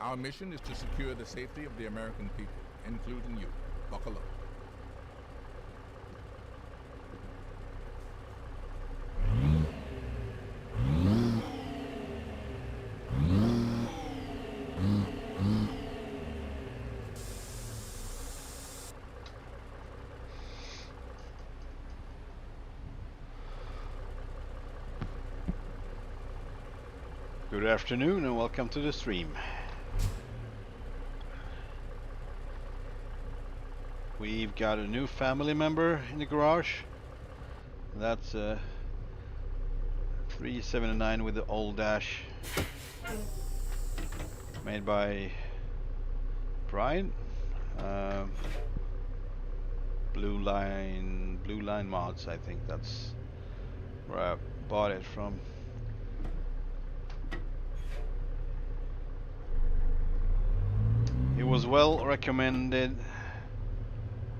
Our mission is to secure the safety of the American people, including you. Buckle up. Good afternoon and welcome to the stream. We've got a new family member in the garage. That's a 379 with the old dash, made by Brian. Blue Line Mods, I think that's where I bought it from. It was well recommended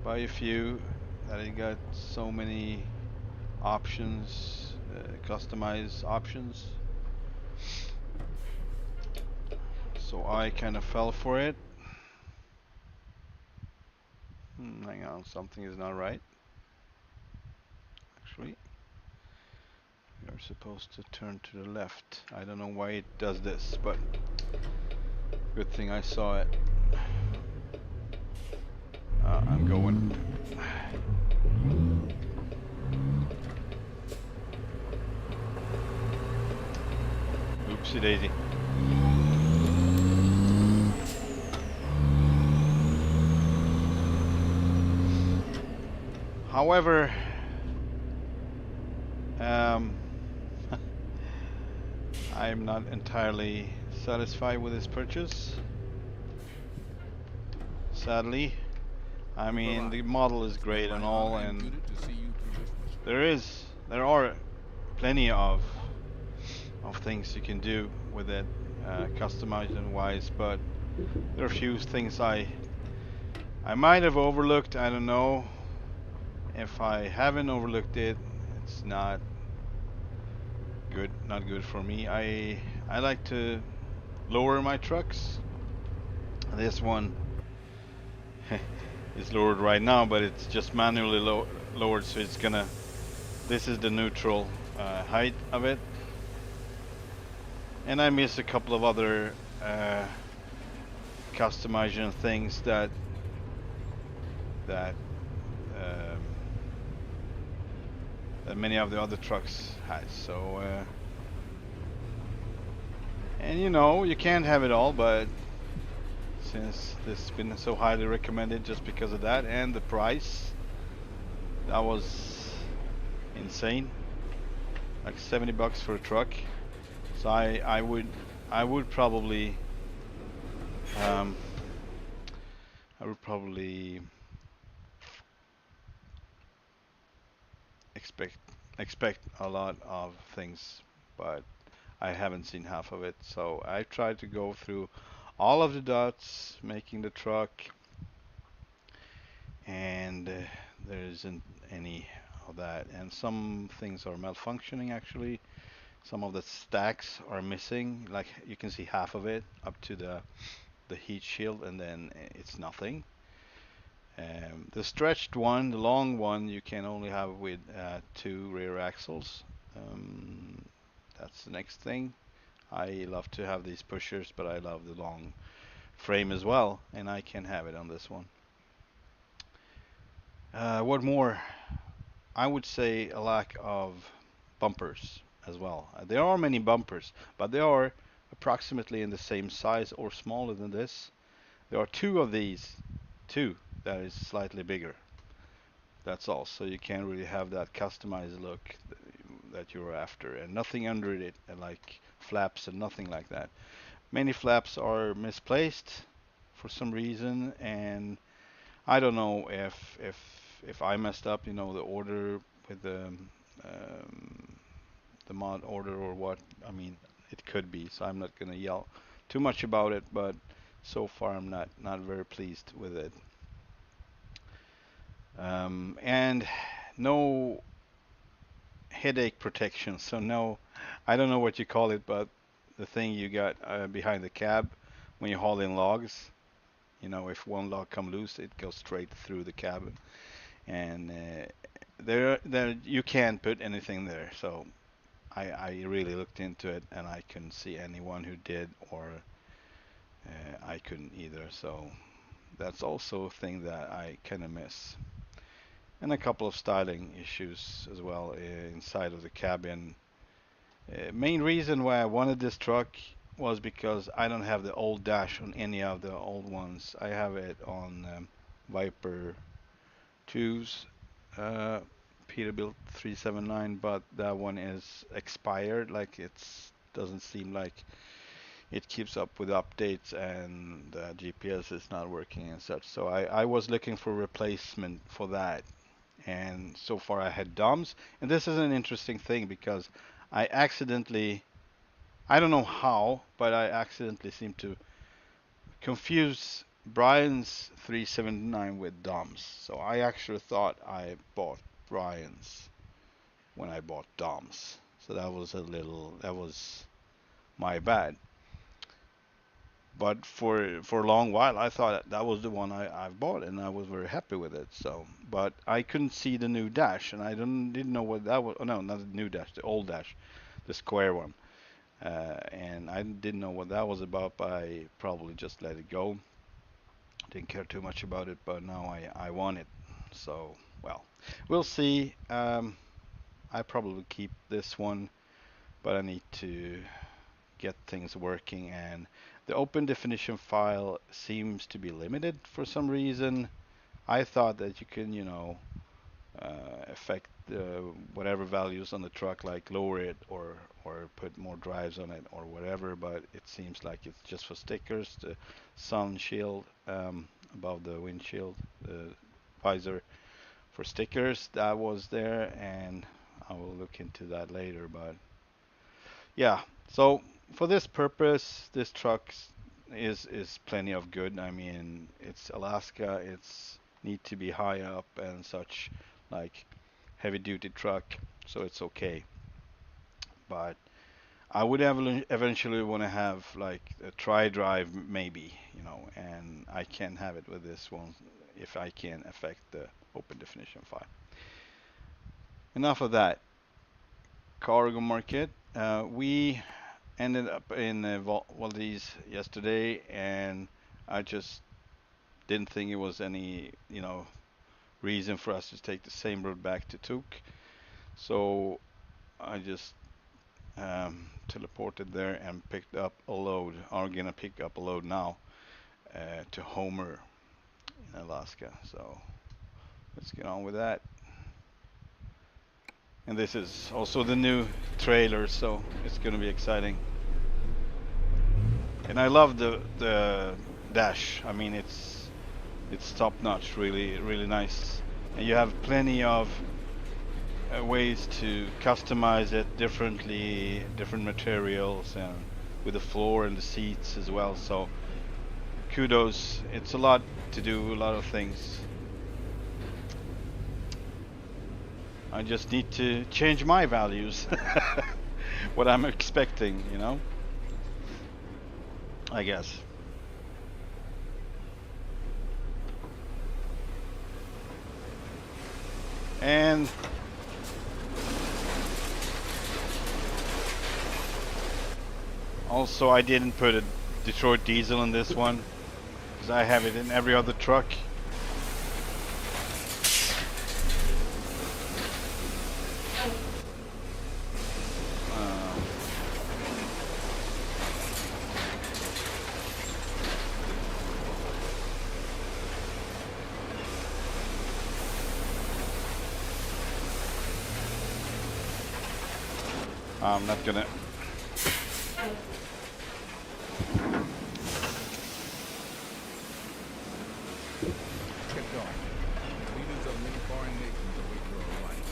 by a few that it got so many options, customized options. So I kind of fell for it. Hang on, something is not right. Actually, you're supposed to turn to the left. I don't know why it does this, but good thing I saw it. I'm going. Oopsie daisy. However, I'm not entirely satisfied with this purchase. Sadly, I mean the model is great and all, and there are plenty of things you can do with it, customizing wise, but there are a few things I might have overlooked. I don't know. If I haven't overlooked it, it's not good for me. I like to lower my trucks. This one is lowered right now, but it's just manually lowered, so it's gonna. This is the neutral height of it, and I miss a couple of other customizing things that many of the other trucks has. So, and you know, you can't have it all, but since this has been so highly recommended just because of that and the price, that was insane, like 70 bucks for a truck. So I would probably expect a lot of things, but I haven't seen half of it. So I tried to go through all of the dots making the truck, and there isn't any of that. And some things are malfunctioning actually. Some of the stacks are missing, like you can see half of it up to the heat shield, and then it's nothing. The stretched one, the long one, you can only have with 2 rear axles. That's the next thing. I love to have these pushers, but I love the long frame as well, and I can have it on this one. What more? I would say a lack of bumpers as well. There are many bumpers, but they are approximately in the same size or smaller than this. There are 2 of these, 2 that is slightly bigger. That's all. So you can't really have that customized look that you're after, and nothing under it, like flaps and nothing like that. Many flaps are misplaced for some reason, and I don't know if I messed up, you know, the order with the mod order or what. I mean, it could be. So I'm not gonna yell too much about it, but so far I'm not very pleased with it. And no headache protection. So no, I don't know what you call it, but the thing you got behind the cab when you haul in logs. You know, if one log come loose, it goes straight through the cabin, and there you can't put anything there. So I really looked into it, and I couldn't see anyone who did, or I couldn't either. So that's also a thing that I kind of miss. And a couple of styling issues as well inside of the cabin. Main reason why I wanted this truck was because I don't have the old dash on any of the old ones. I have it on Viper 2s, uh, Peterbilt 379, but that one is expired. Like it's doesn't seem like it keeps up with updates, and GPS is not working and such. So I was looking for replacement for that, and so far I had DOMs. And this is an interesting thing because I accidentally, I don't know how, but I accidentally seem to confuse Brian's 379 with DOMs. So I actually thought I bought Brian's when I bought DOMs. So that was my bad. But for a long while, I thought that was the one I bought, and I was very happy with it. So, but I couldn't see the new dash, and I didn't know what that was. Oh, no, not the new dash, the old dash, the square one. And I didn't know what that was about, but I probably just let it go. Didn't care too much about it, but now I want it. So, well, we'll see. I probably keep this one, but I need to get things working, and the open definition file seems to be limited for some reason. I thought that you can, affect whatever values on the truck, like lower it or put more drives on it or whatever, but it seems like it's just for stickers. The sun shield above the windshield, the visor for stickers, that was there, and I will look into that later. But yeah, so for this purpose, this truck is plenty of good. I mean, it's Alaska, it's need to be high up and such, like heavy duty truck, so it's okay. But I would eventually want to have like a tri-drive maybe, and I can have it with this one if I can affect the open definition file. Enough of that. Cargo market. We ended up in Valdez yesterday, and I just didn't think it was any, reason for us to take the same route back to Tuk. So I just teleported there and picked up a load. Are gonna pick up a load now to Homer in Alaska. So let's get on with that. And this is also the new trailer, so it's gonna be exciting. And I love the dash. I mean, it's top notch, really nice. And you have plenty of ways to customize it differently, different materials, and with the floor and the seats as well. So kudos. It's a lot to do, a lot of things. I just need to change my values, what I'm expecting, I guess. And also, I didn't put a Detroit diesel in this one because I have it in every other truck. I'm not gonna. Kept going. Leaders of many foreign nations await your arrival.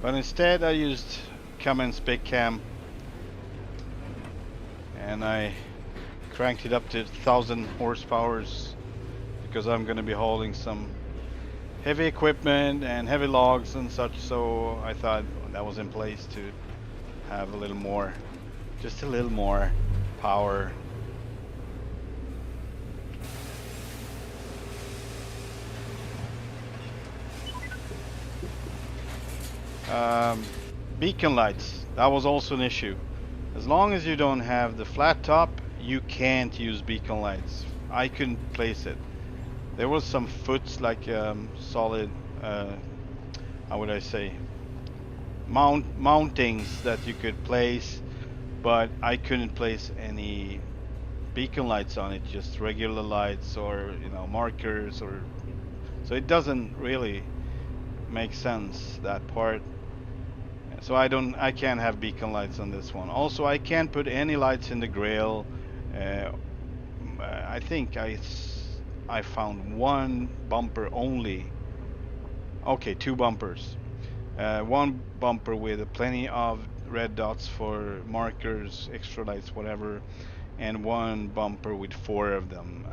But instead I used Cummins BigCam, and I cranked it up to 1,000 horsepower because I'm gonna be hauling some heavy equipment and heavy logs and such, so I thought that was in place to have a little more, just a little more power. Beacon lights, that was also an issue. As long as you don't have the flat top, you can't use beacon lights. I couldn't place it. There was some foots, like solid, how would I say, mountings that you could place, but I couldn't place any beacon lights on it, just regular lights or markers, or so it doesn't really make sense, that part. So I can't have beacon lights on this one. Also, I can't put any lights in the grill. I think I found one bumper only. Okay, two bumpers. One bumper with plenty of red dots for markers, extra lights, whatever, and one bumper with four of them.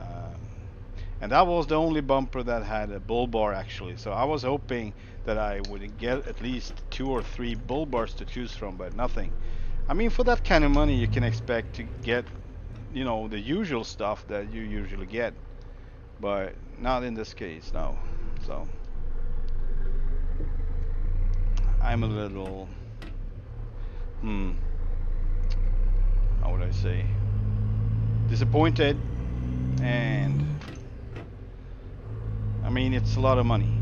And that was the only bumper that had a bull bar, actually. So I was hoping that I would get at least 2 or 3 bull bars to choose from, but nothing. I mean, for that kind of money, you can expect to get, the usual stuff that you usually get, but not in this case, no. So I'm a little, how would I say, disappointed. And I mean, it's a lot of money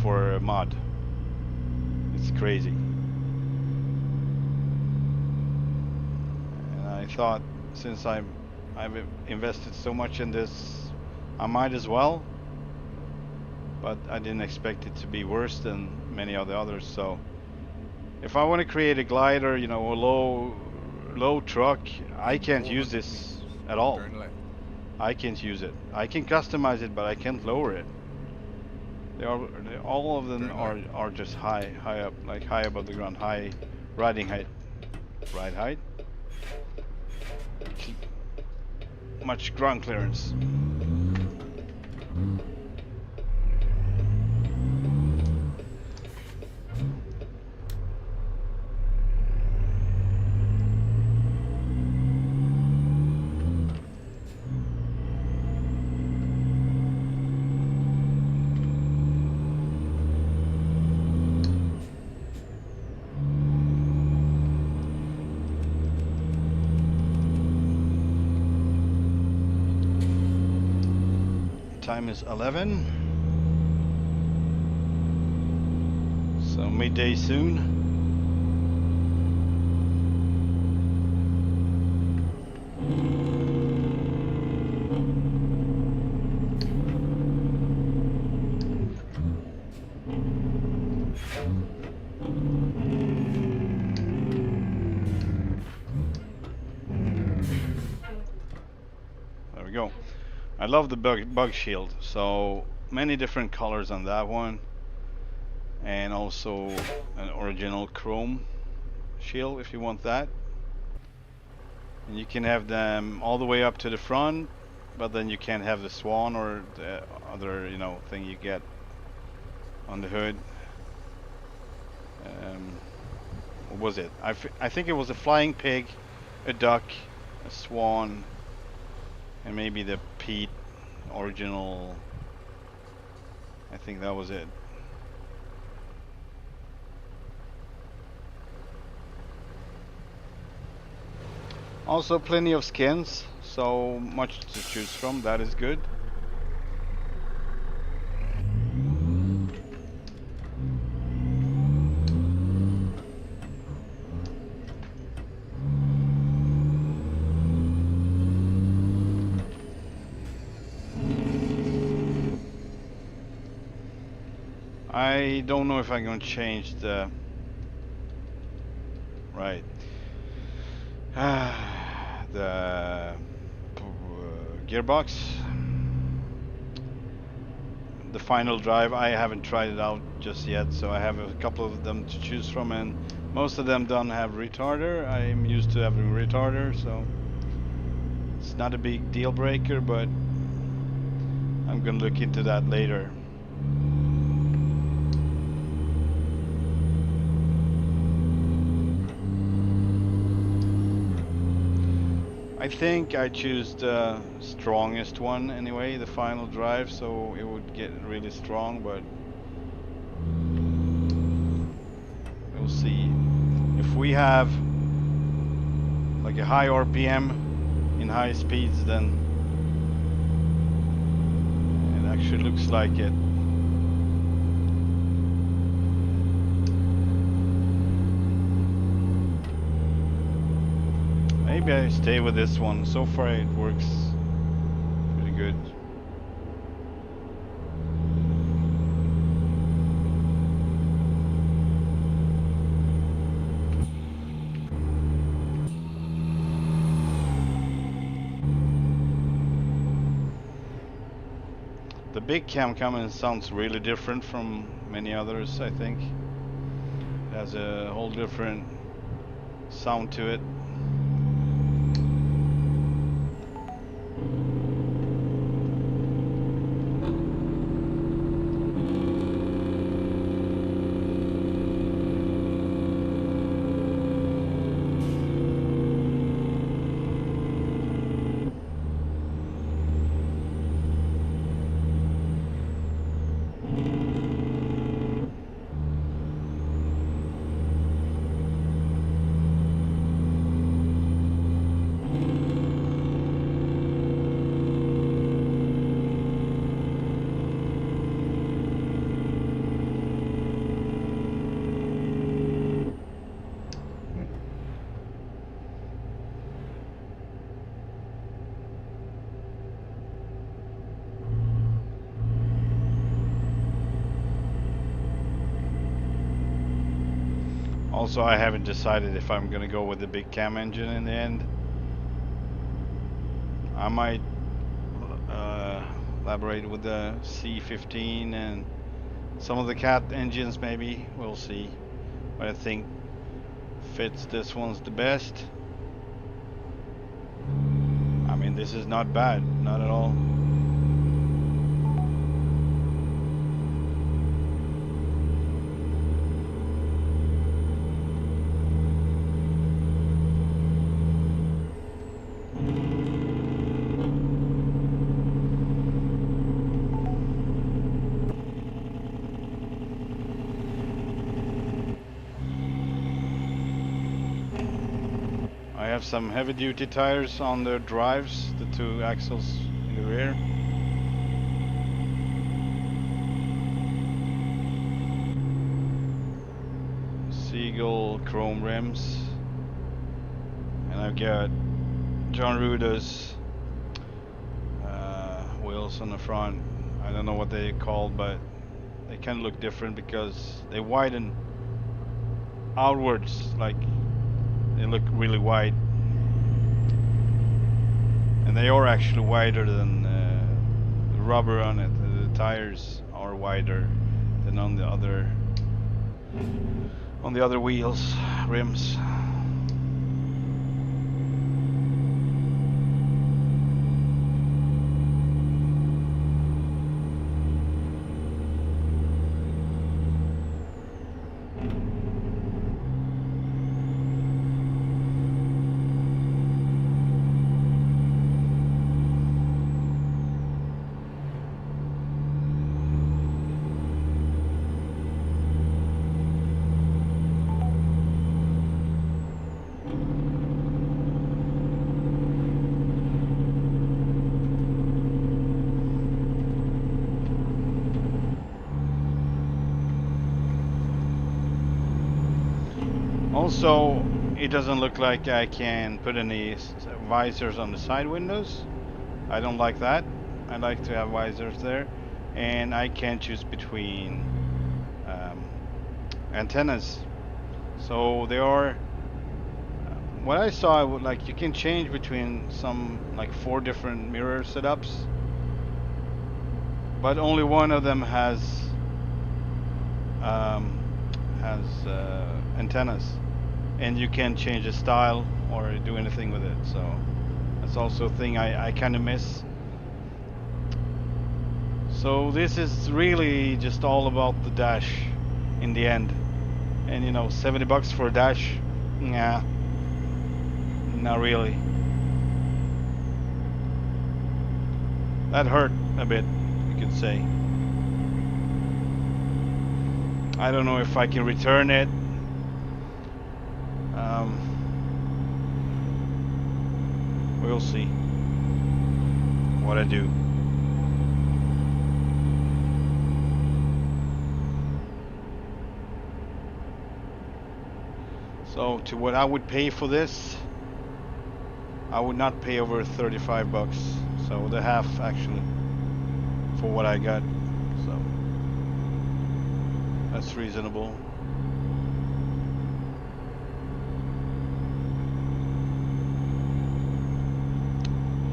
for a mod. It's crazy. And I thought, since I've invested so much in this, I might as well. But I didn't expect it to be worse than many of the others. So if I want to create a glider, a low truck, I can't use this at all. Turn left. I can't use it. I can customize it, but I can't lower it. All of them are just high up, like high above the ground, high riding height. Ride height? Much ground clearance. Time is 11, so midday soon. There we go. I love the bug shield, so many different colors on that one, and also an original chrome shield if you want that. And you can have them all the way up to the front, but then you can't have the swan or the other thing you get on the hood. What was it? I think it was a flying pig, a duck, a swan, and maybe the Pete original. I think that was it. Also plenty of skins, so much to choose from. That is good. I don't know if I'm going to change the the gearbox. The final drive, I haven't tried it out just yet, so I have a couple of them to choose from, and most of them don't have retarder. I'm used to having retarder, so it's not a big deal breaker, but I'm gonna look into that later. I think I choose the strongest one anyway, the final drive, so it would get really strong, but we'll see. If we have like a high RPM in high speeds, then it actually looks like it. Maybe I stay with this one. So far it works pretty good. The BigCam Cummins sounds really different from many others, I think. It has a whole different sound to it. Also, I haven't decided if I'm gonna go with the BigCam engine in the end. I might elaborate with the C15 and some of the Cat engines maybe, we'll see. But I think fits this one's the best. I mean, this is not bad, not at all. I have some heavy duty tires on the drives, the two axles in the rear. Seagull chrome rims. And I've got John Ruda's wheels on the front. I don't know what they're called, but they kind of look different because they widen outwards, like they look really wide, and they are actually wider than the rubber on it. The tires are wider than on the other wheels, rims. Also, it doesn't look like I can put any visors on the side windows. I don't like that. I like to have visors there, and I can choose between antennas. So there are. What I saw, like you can change between some like 4 different mirror setups, but only one of them has antennas, and you can't change the style or do anything with it. So that's also a thing I kind of miss. So this is really just all about the dash in the end. And you know, 70 bucks for a dash, nah, not really. That hurt a bit, you could say. I don't know if I can return it. We'll see what I do. So to what I would pay for this, I would not pay over 35 bucks. So the half actually for what I got. So that's reasonable.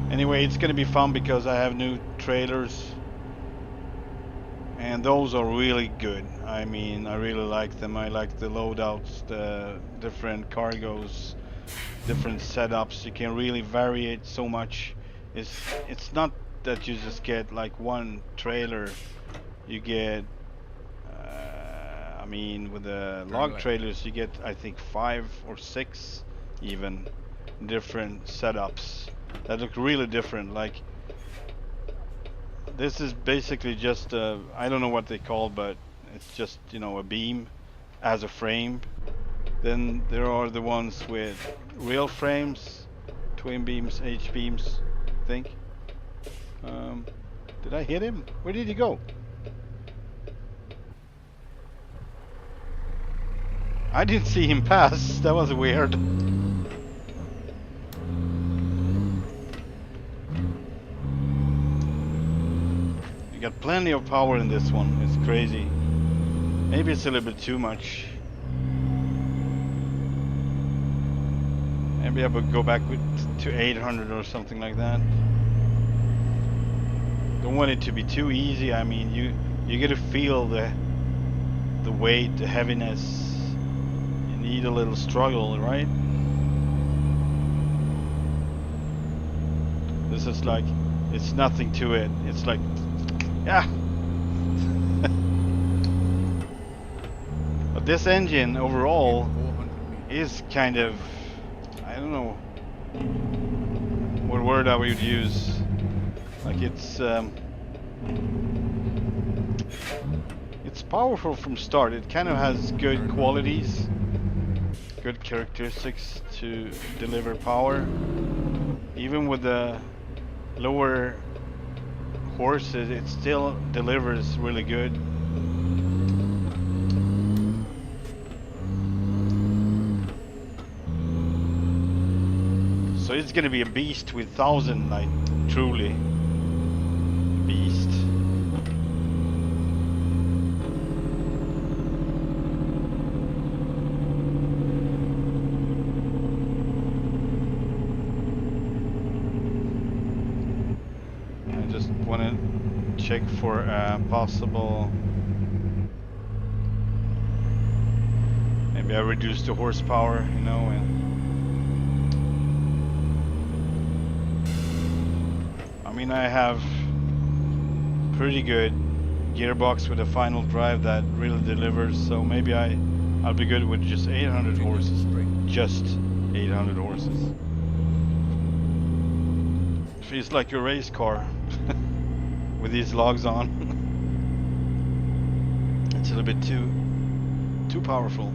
Anyway, it's gonna be fun because I have new trailers and those are really good. I mean, I really like them. I like the loadouts, the different cargos, different setups. You can really vary it so much. It's not that you just get like one trailer. You get I mean, with the log trailers you get, I think, 5 or 6 even different setups that look really different. Like this is basically just I don't know what they call, but it's just, you know, a beam as a frame. Then there are the ones with real frames, twin beams, H beams, I think. Did I hit him? Where did he go? I didn't see him pass. That was weird. You got plenty of power in this one. It's crazy. Maybe it's a little bit too much. Maybe I would go back to 800 or something like that. Don't want it to be too easy. I mean, you get to feel the weight, the heaviness. You need a little struggle, right? This is like, it's nothing to it. It's like, yeah. But this engine overall is kind of, I don't know what word I would use. Like it's powerful from start. It kind of has good qualities, good characteristics to deliver power. Even with the lower horses, it still delivers really good. So it's gonna be a beast with 1,000, like truly beast. I just want to check for possible. Maybe I reduce the horsepower, you know, and I mean, I have pretty good gearbox with a final drive that really delivers, so maybe I'll be good with just 800 horses. Just 800 horses. Feels like a race car with these logs on. It's a little bit too powerful.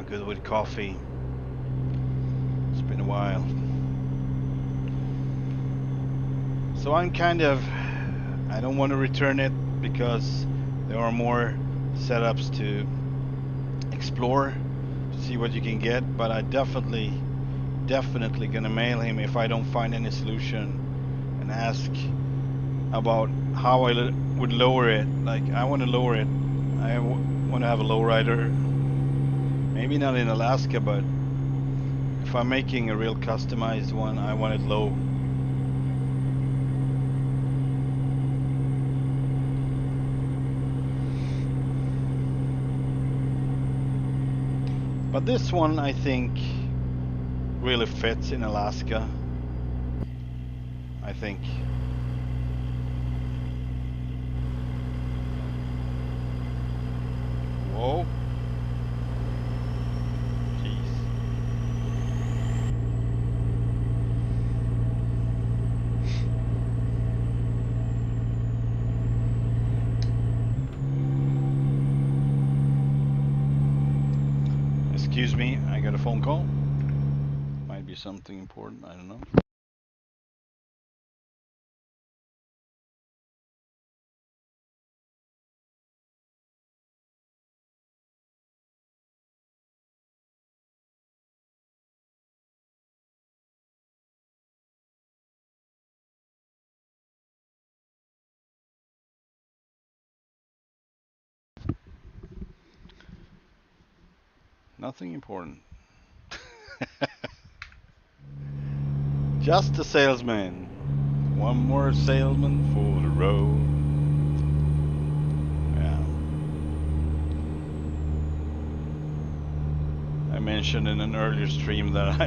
Good with coffee. It's been a while. So I'm kind of, I don't want to return it because there are more setups to explore, to see what you can get, but I definitely gonna mail him if I don't find any solution and ask about how I would lower it. Like, I want to lower it. I want to have a lowrider. Maybe not in Alaska, but if I'm making a real customized one, I want it low. But this one, I think, really fits in Alaska. I think. Whoa. Excuse me, I got a phone call. Might be something important, I don't know. Nothing important. Just a salesman. One more salesman for the road. Yeah. I mentioned in an earlier stream that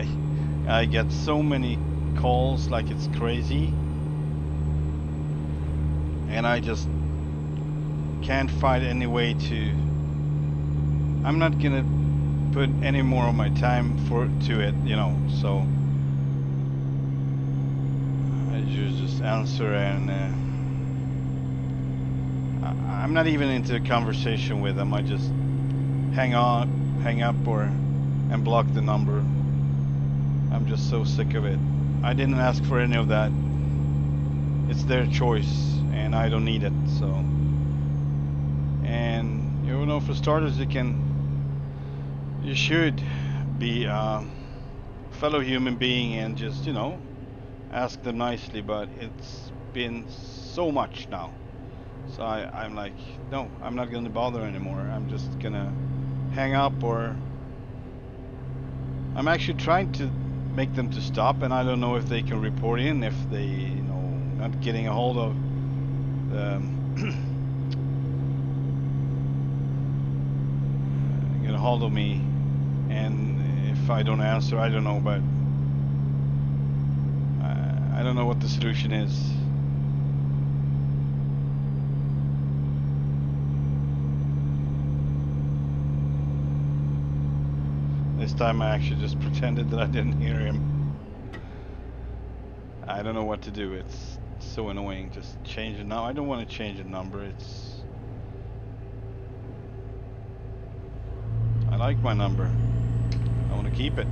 I get so many calls like it's crazy. And I just can't find any way to. I'm not gonna put any more of my time to it, you know. So I just answer, and I'm not even into a conversation with them. I just hang up, and block the number. I'm just so sick of it. I didn't ask for any of that. It's their choice, and I don't need it. So, and you know, for starters, you should be a fellow human being and just, you know, ask them nicely. But it's been so much now, so I'm like, no, I'm not gonna bother anymore. I'm just gonna hang up, or I'm actually trying to make them to stop, and I don't know if they can report in if they, you know, not getting a hold of the get a hold of me, and if I don't answer, I don't know, but I don't know what the solution is. This time I actually just pretended that I didn't hear him. I don't know what to do. It's so annoying. Just change it now. I don't want to change the number. I like my number. I want to keep it.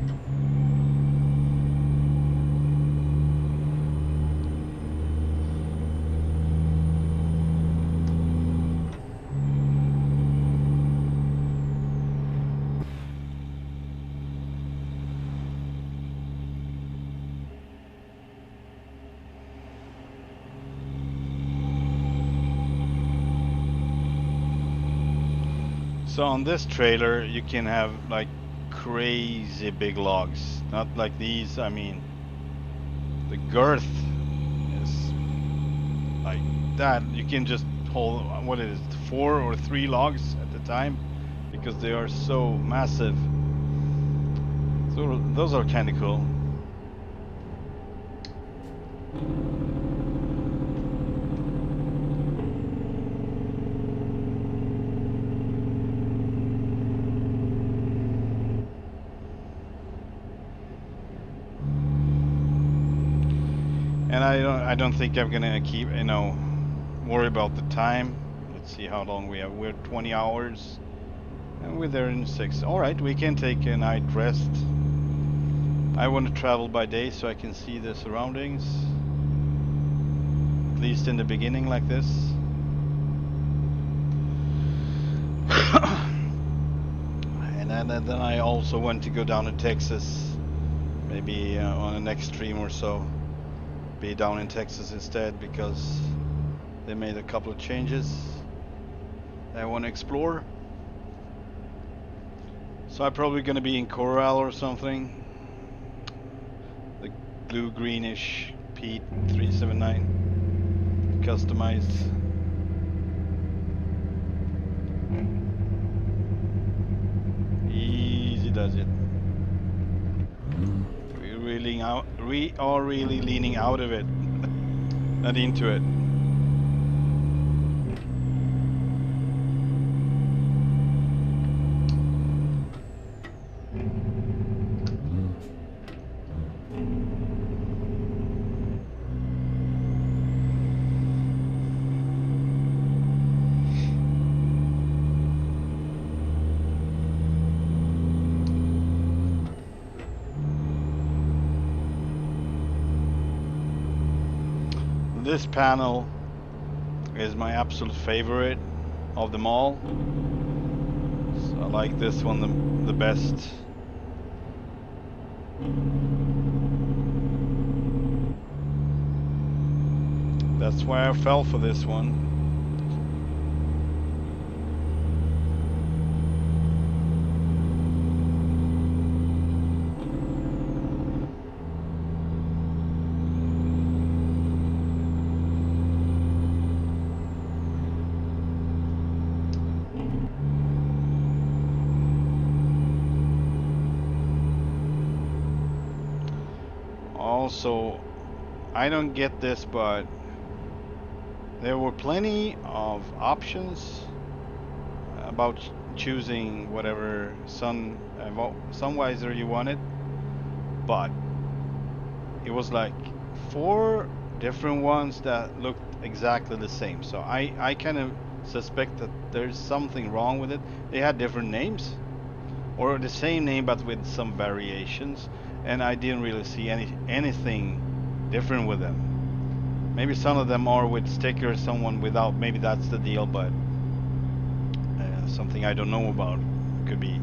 So on this trailer you can have like crazy big logs, not like these. I mean, the girth is like that. You can just hold, what it is, 4 or 3 logs at a time, because they are so massive. So those are kind of cool. And I don't think I'm gonna keep, you know, worry about the time. Let's see how long we have. We're 20 hours, and we're there in 6. All right, we can take a night rest. I want to travel by day so I can see the surroundings, at least in the beginning, like this. And then I also want to go down to Texas, maybe on the next stream or so. Be down in Texas instead, because they made a couple of changes I want to explore. So I'm probably going to be in Coral or something. The blue greenish Pete 379 customized. Easy does it. We are really leaning out of it, not into it. This panel is my absolute favorite of them all. So I like this one the best. That's why I fell for this one. Also, I don't get this, but there were plenty of options about choosing whatever sun visor you wanted, but it was like 4 different ones that looked exactly the same. So I kind of suspect that there's something wrong with it. They had different names, or the same name but with some variations, and I didn't really see anything different with them. Maybe some of them are with stickers, someone without. Maybe that's the deal, but something I don't know about could be.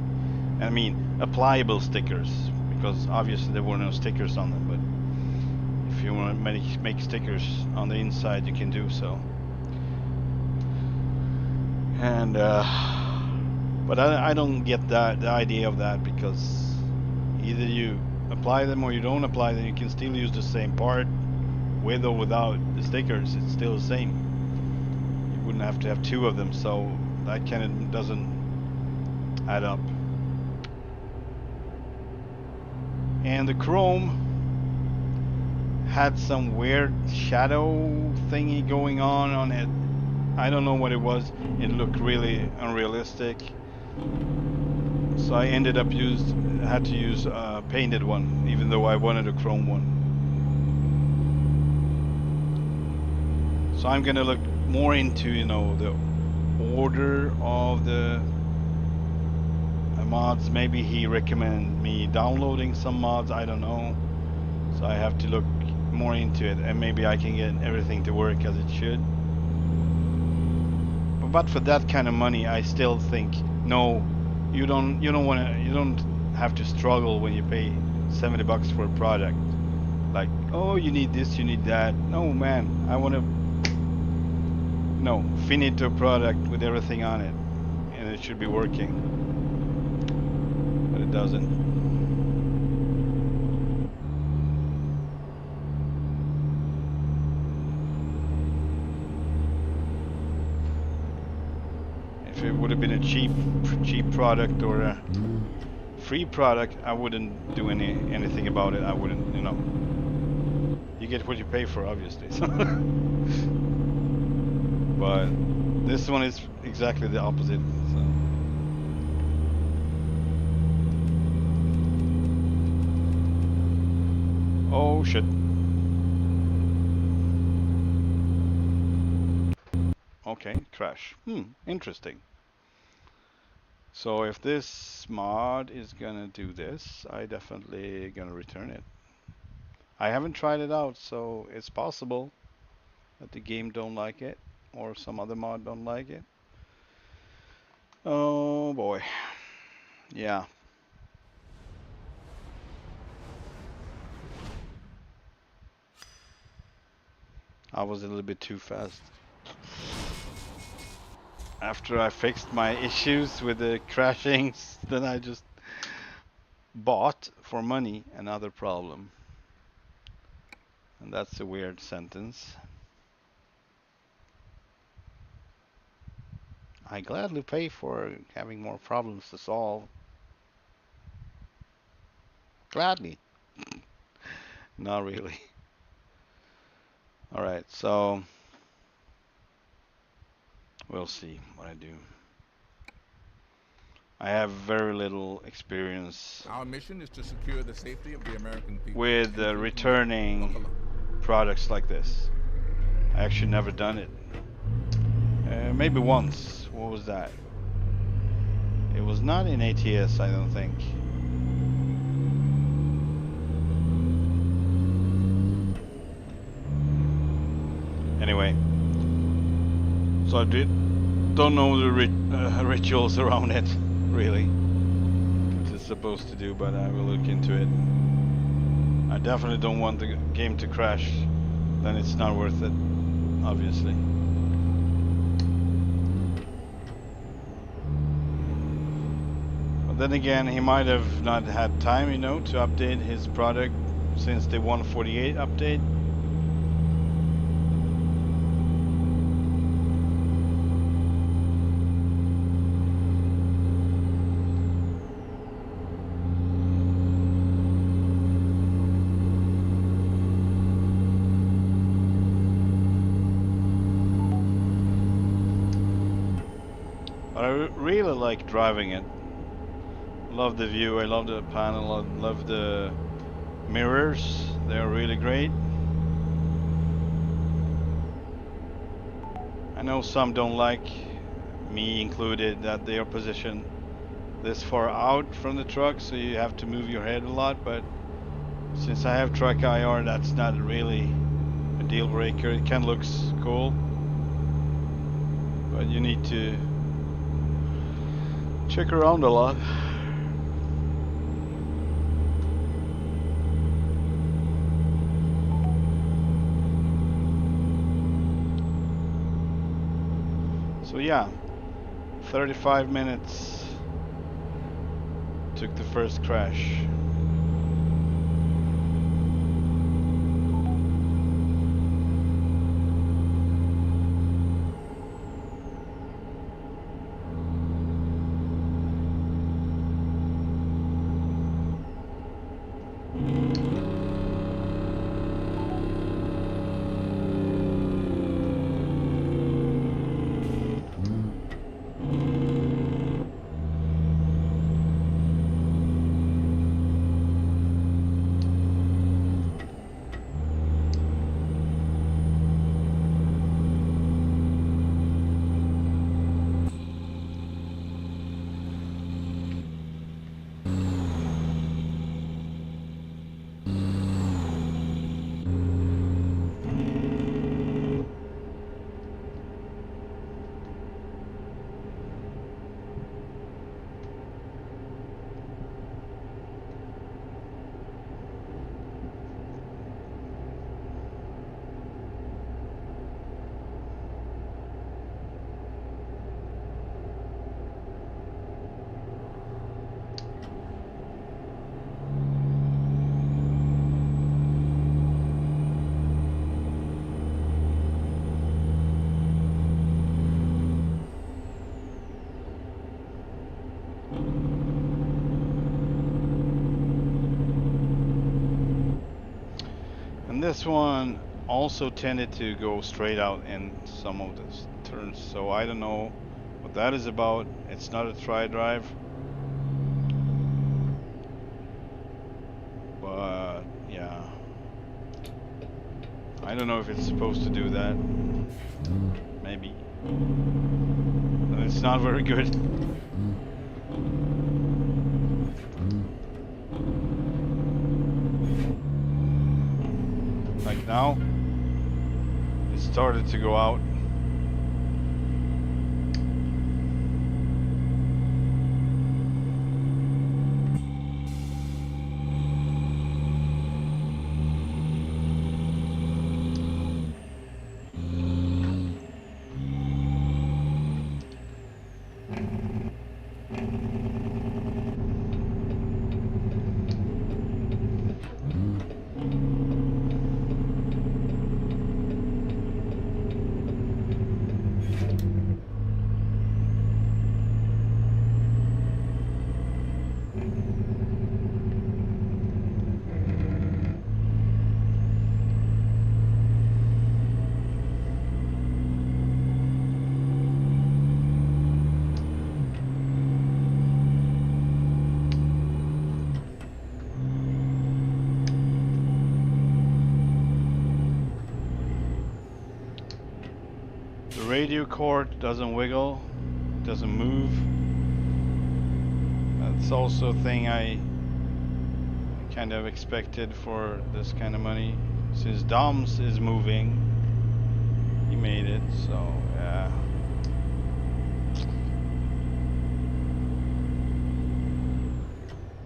I mean, applicable stickers, because obviously there were no stickers on them. But if you want to make stickers on the inside, you can do so. And but I don't get the idea of that, because either you apply them or you don't apply them. You can still use the same part with or without the stickers. It's still the same. You wouldn't have to have 2 of them, so that kind of doesn't add up. And the chrome had some weird shadow thingy going on it. I don't know what it was. It looked really unrealistic. So I ended up had to use a painted one, even though I wanted a chrome one. So I'm gonna look more into, you know, the order of the mods. Maybe he recommend me downloading some mods, I don't know. So I have to look more into it, and maybe I can get everything to work as it should. But for that kind of money, I still think no, you don't have to struggle when you pay $70 for a product. Like, oh, you need this, you need that. No, man, I want to finito product with everything on it, and it should be working. But it doesn't. If it would have been a cheap product or a free product, I wouldn't do anything about it. I wouldn't, you know. You get what you pay for, obviously. But this one is exactly the opposite. So. Oh shit. Okay, crash. Interesting. So if this mod is gonna do this, I definitely gonna return it. I haven't tried it out, so it's possible that the game don't like it, or some other mod don't like it. Oh boy. Yeah. I was a little bit too fast. After I fixed my issues with the crashings, then I just bought for money another problem. And that's a weird sentence. I gladly pay for having more problems to solve. Gladly. Not really. Alright, so we'll see what I do. I have very little experience Our mission is to secure the safety of the American people with returning products like this. I actually never done it. Maybe once. What was that? It was not in ATS, I don't think. Anyway, so I don't know the rituals around it, really. What it's supposed to do, but I will look into it. I definitely don't want the game to crash. Then it's not worth it, obviously. But then again, he might have not had time, you know, to update his product since the 148 update. But I really like driving it. Love the view, I love the panel, I love the mirrors, they're really great. I know some don't like, me included, that they are positioned this far out from the truck, so you have to move your head a lot, but since I have truck IR, that's not really a deal breaker. It can look cool, but you need to check around a lot. So yeah, 35 minutes took the first crash. This one also tended to go straight out in some of the turns, so I don't know what that is about. It's not a tri-drive, but yeah, I don't know if it's supposed to do that. Maybe, but it's not very good. Like now, it started to go out. Radio cord doesn't wiggle, doesn't move. That's also a thing I kind of expected for this kind of money. Since DOMS is moving, He made it, so yeah.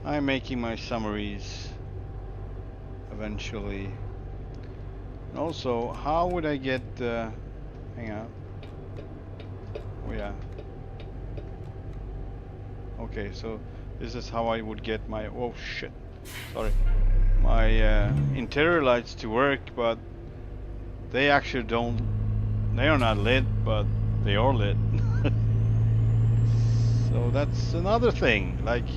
I'm making my summaries eventually. And also, how would I get hang on. Oh yeah. Okay, so this is how I would get my, oh shit, sorry, my interior lights to work, but they actually don't, they are not lit, but they are lit. So that's another thing, like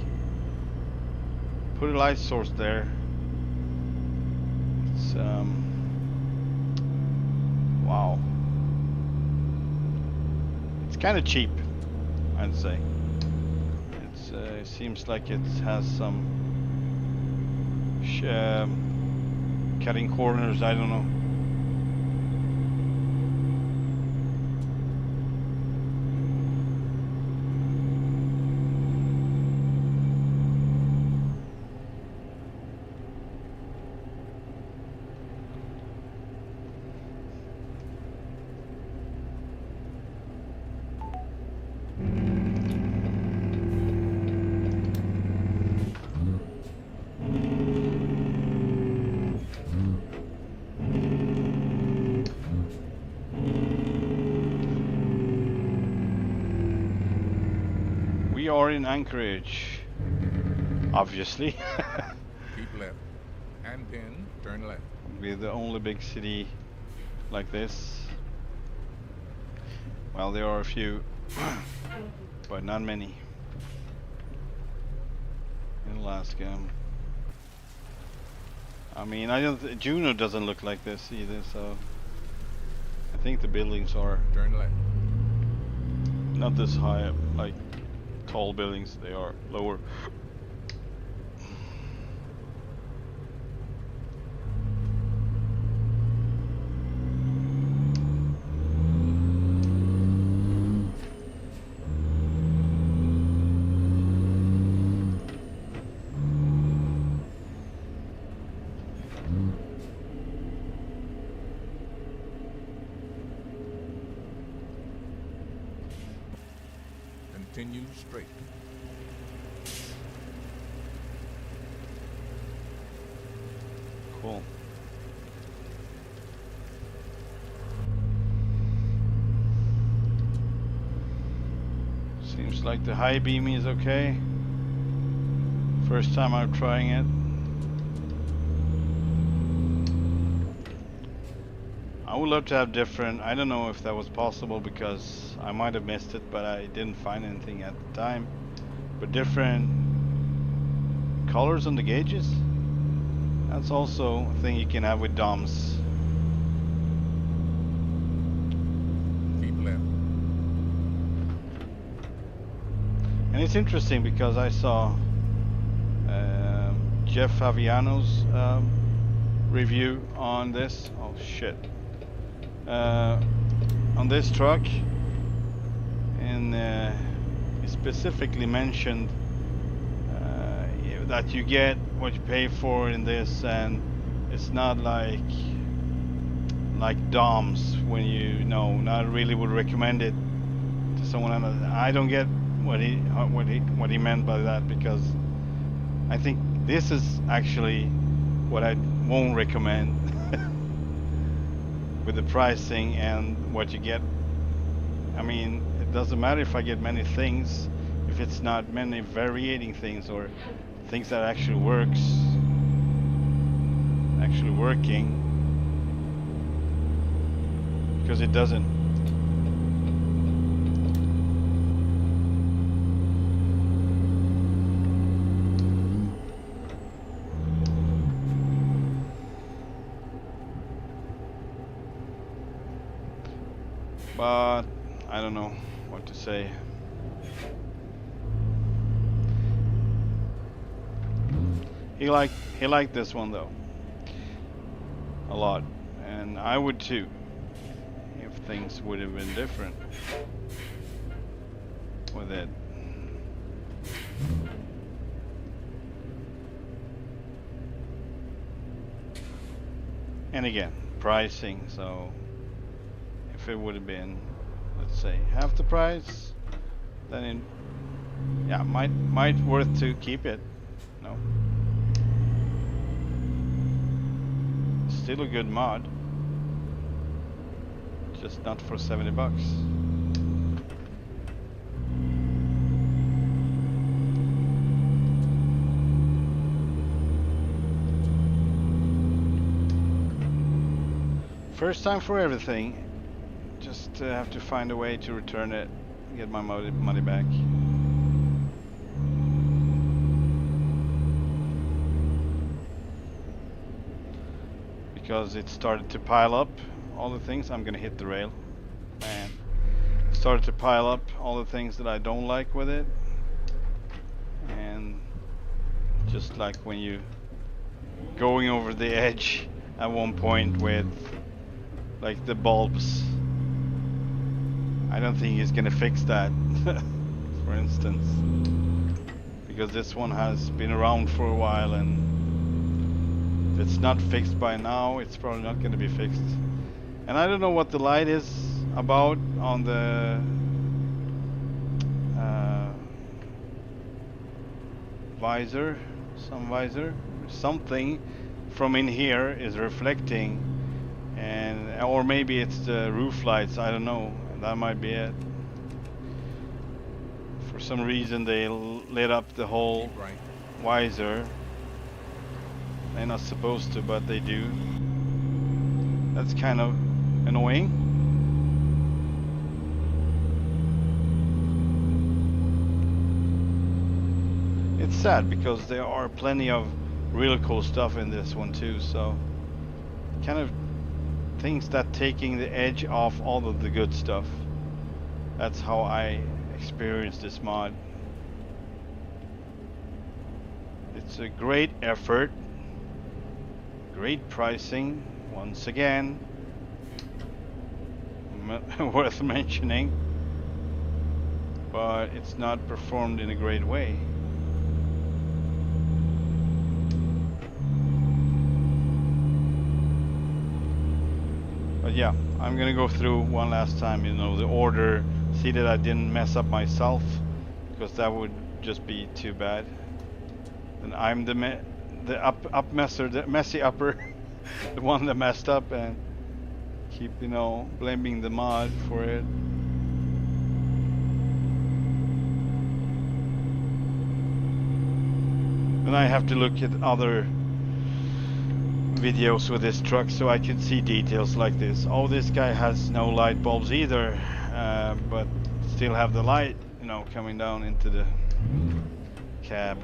put a light source there. It's wow, it's kind of cheap, I'd say. It's it seems like it has some cutting corners, I don't know. We are in Anchorage, obviously. Keep left. And then turn left. We're the only big city like this. Well, there are a few, but not many in Alaska. I mean, Juneau doesn't look like this either, so I think the buildings are Turn left. not this high up, like tall buildings, they are lower. Continue straight. Cool. Seems like the high beam is okay. First time I'm trying it. I would love to have different, I don't know if that was possible because I might have missed it, but I didn't find anything at the time. But different colors on the gauges. That's also a thing you can have with DOMs. Keep left. And it's interesting because I saw Jeff Faviano's review on this. Oh shit. On this truck, and he specifically mentioned that you get what you pay for in this, and it's not like DOMs when you know not really would recommend it to someone else. I don't get what he meant by that, because I think this is actually what I won't recommend with the pricing and what you get. I mean, it doesn't matter if I get many things if it's not many varying things or things that actually working, because it doesn't. But I don't know what to say. He liked this one though a lot, and I would too if things would have been different with it. And again, pricing, so if if it would have been, let's say, half the price, then it, yeah, might worth to keep it. No, still a good mod, just not for 70 bucks. First time for everything. Just have to find a way to return it, get my money back. Because it started to pile up all the things. I'm gonna hit the rail. And it started to pile up all the things that I don't like with it. And just like when you going over the edge at one point with like the bulbs, I don't think he's gonna fix that for instance, because this one has been around for a while, and if it's not fixed by now, it's probably not gonna be fixed. And I don't know what the light is about on the visor, something from in here is reflecting, and or maybe it's the roof lights, I don't know, that might be it. For some reason they lit up the whole visor. They're not supposed to, but they do. That's kind of annoying. It's sad because there are plenty of really cool stuff in this one too, so kind of things that taking the edge off all of the good stuff. That's how I experience this mod. It's a great effort, great pricing, once again, worth mentioning, but it's not performed in a great way. But yeah, I'm gonna go through one last time, you know, the order, see that I didn't mess up myself, because that would just be too bad. And I'm the messer, the messy upper, the one that messed up, and keep, you know, blaming the mod for it. And I have to look at other videos with this truck so I could see details like this. Oh, this guy has no light bulbs either, but still have the light, you know, coming down into the cab.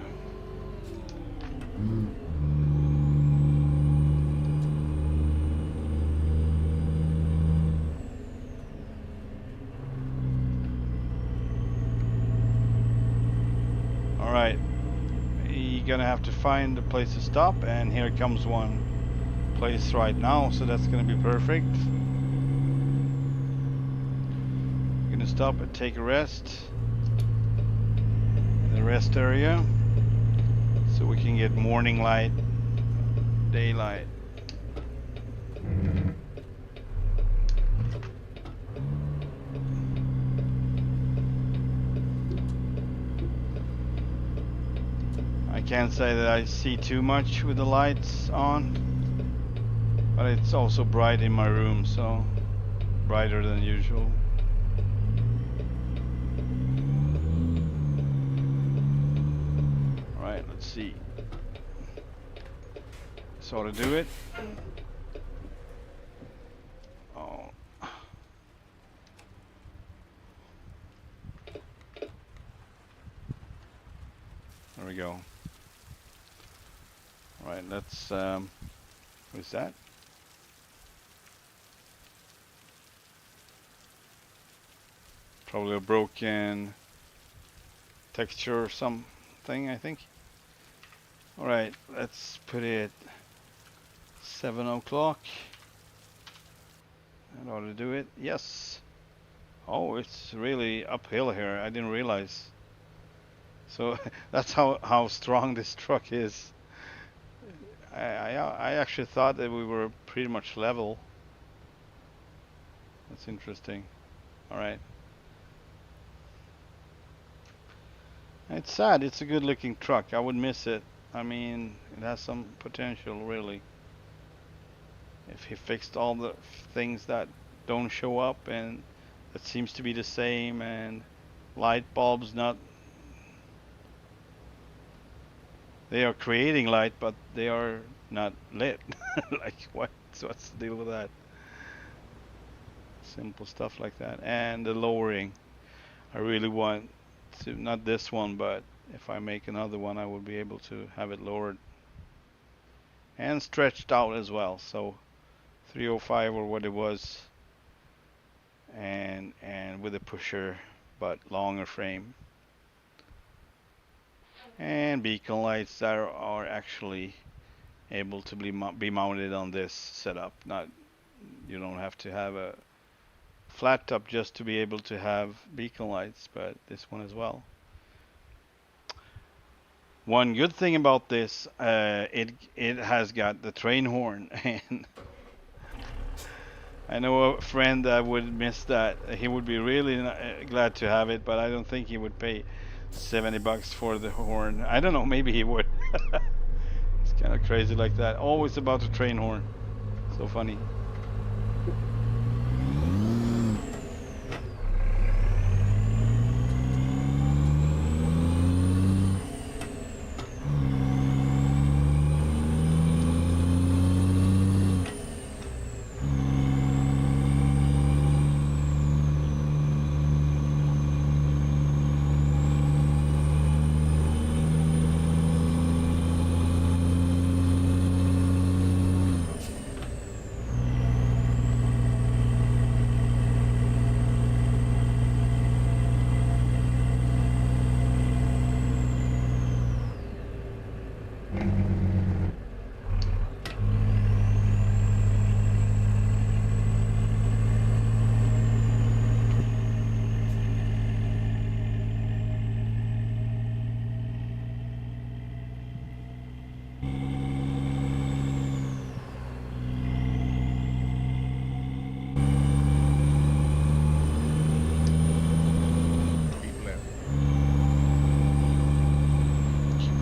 Alright, you're gonna have to find a place to stop, and here comes one place right now, so that's gonna be perfect. We're gonna stop and take a rest in the rest area so we can get morning light, daylight. I can't say that I see too much with the lights on, but it's also bright in my room, so brighter than usual. Alright, let's see. So to do it. Oh. There we go. Alright, let's what is that? Probably a broken texture or something, I think. Alright, let's put it 7 o'clock. That ought to do it. Yes. Oh, it's really uphill here. I didn't realize. So that's how strong this truck is. I actually thought that we were pretty much level. That's interesting. All right. It's sad. It's a good looking truck. I would miss it. I mean, it has some potential, really. If he fixed all the things that don't show up and that seems to be the same, and light bulbs not, they are creating light, but they are not lit. Like what's the deal with that? Simple stuff like that. And the lowering. I really want to, not this one, but if I make another one, I will be able to have it lowered and stretched out as well. So 305 or what it was, and with a pusher but longer frame, and beacon lights that are actually able to be mounted on this setup. Not, you don't have to have a flat top just to be able to have beacon lights, but this one as well. One good thing about this, it has got the train horn, and I know a friend that would miss that. He would be really glad to have it, but I don't think he would pay $70 for the horn. I don't know, maybe he would. It's kind of crazy like that. Always about the train horn. So funny.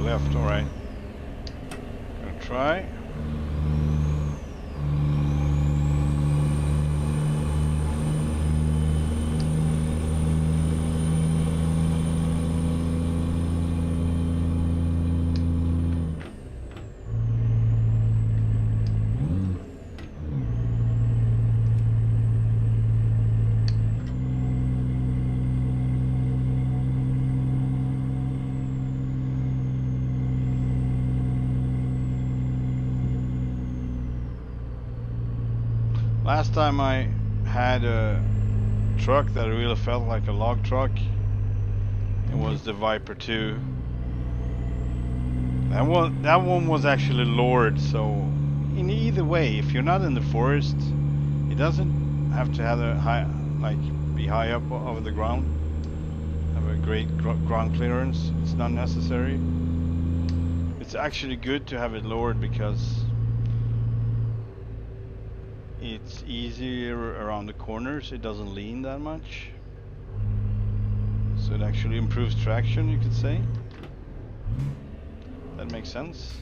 Left, all right. Gonna try. Last time I had a truck that really felt like a log truck, it was the Viper 2. That one was actually lowered, so in either way, if you're not in the forest, it doesn't have to have a high, like be high up over the ground, have a great ground clearance. It's not necessary. It's actually good to have it lowered because it's easier around the corners. It doesn't lean that much, so it actually improves traction, you could say. That makes sense.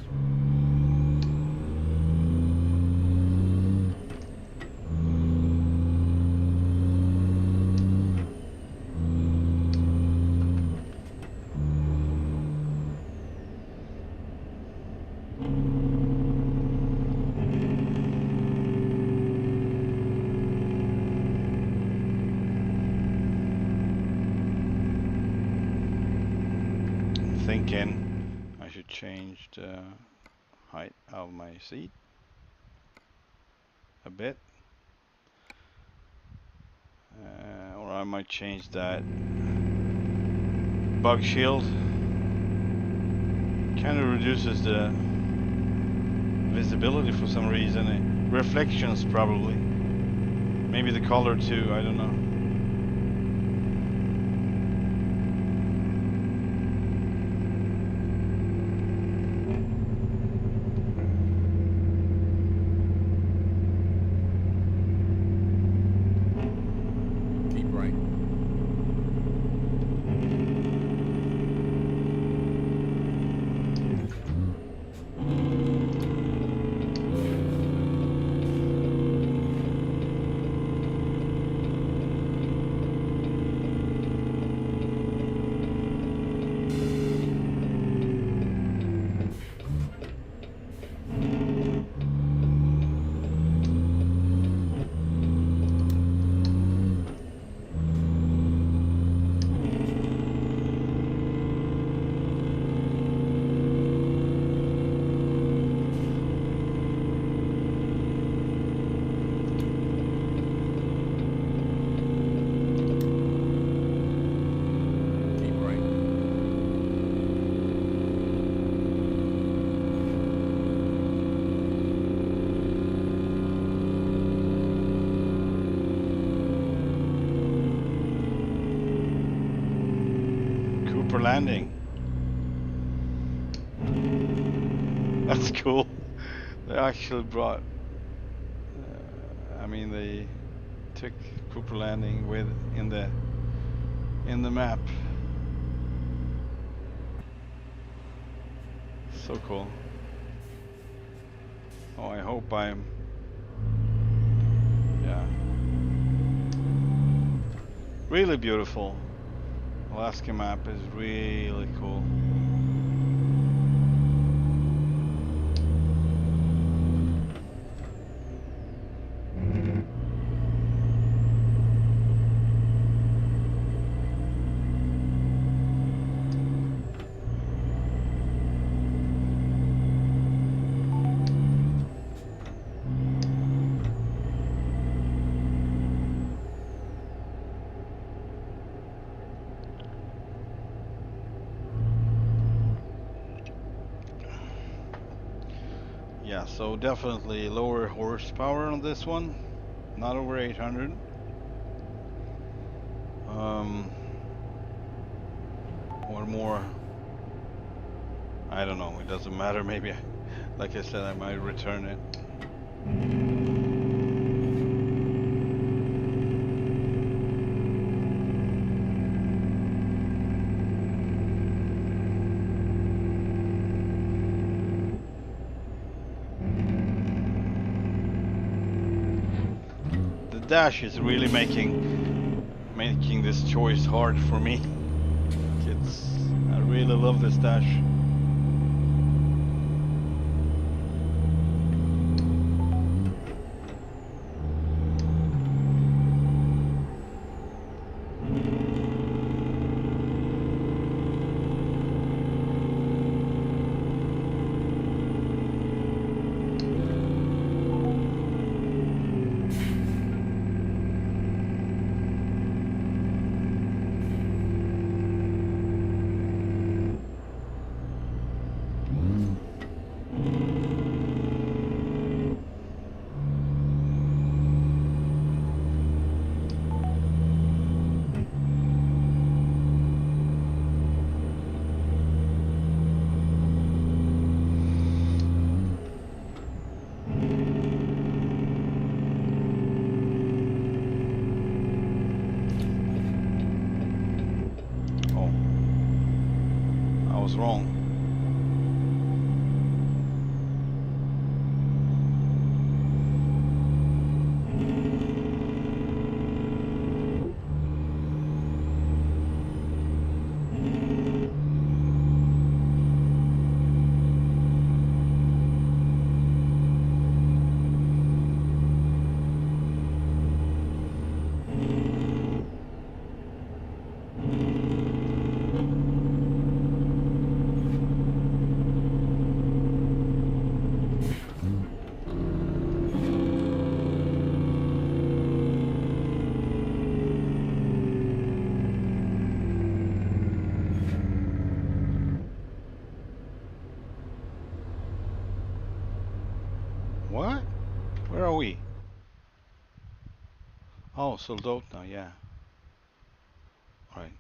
Thinking I should change the height of my seat a bit, or I might change that bug shield. Kind of reduces the visibility for some reason. Reflections probably, maybe the color too, I don't know. landing. That's cool. They actually brought. I mean, they took Cooper Landing with in the map. So cool. Oh, I hope I'm. Yeah. Really beautiful. Alaska map is really cool. Yeah, so definitely lower horsepower on this one, not over 800. Or more. I don't know. It doesn't matter. Maybe, like I said, I might return it. The dash is really making this choice hard for me. I really love this dash. Wrong. What? Where are we? Oh, sold out now, yeah. Alright.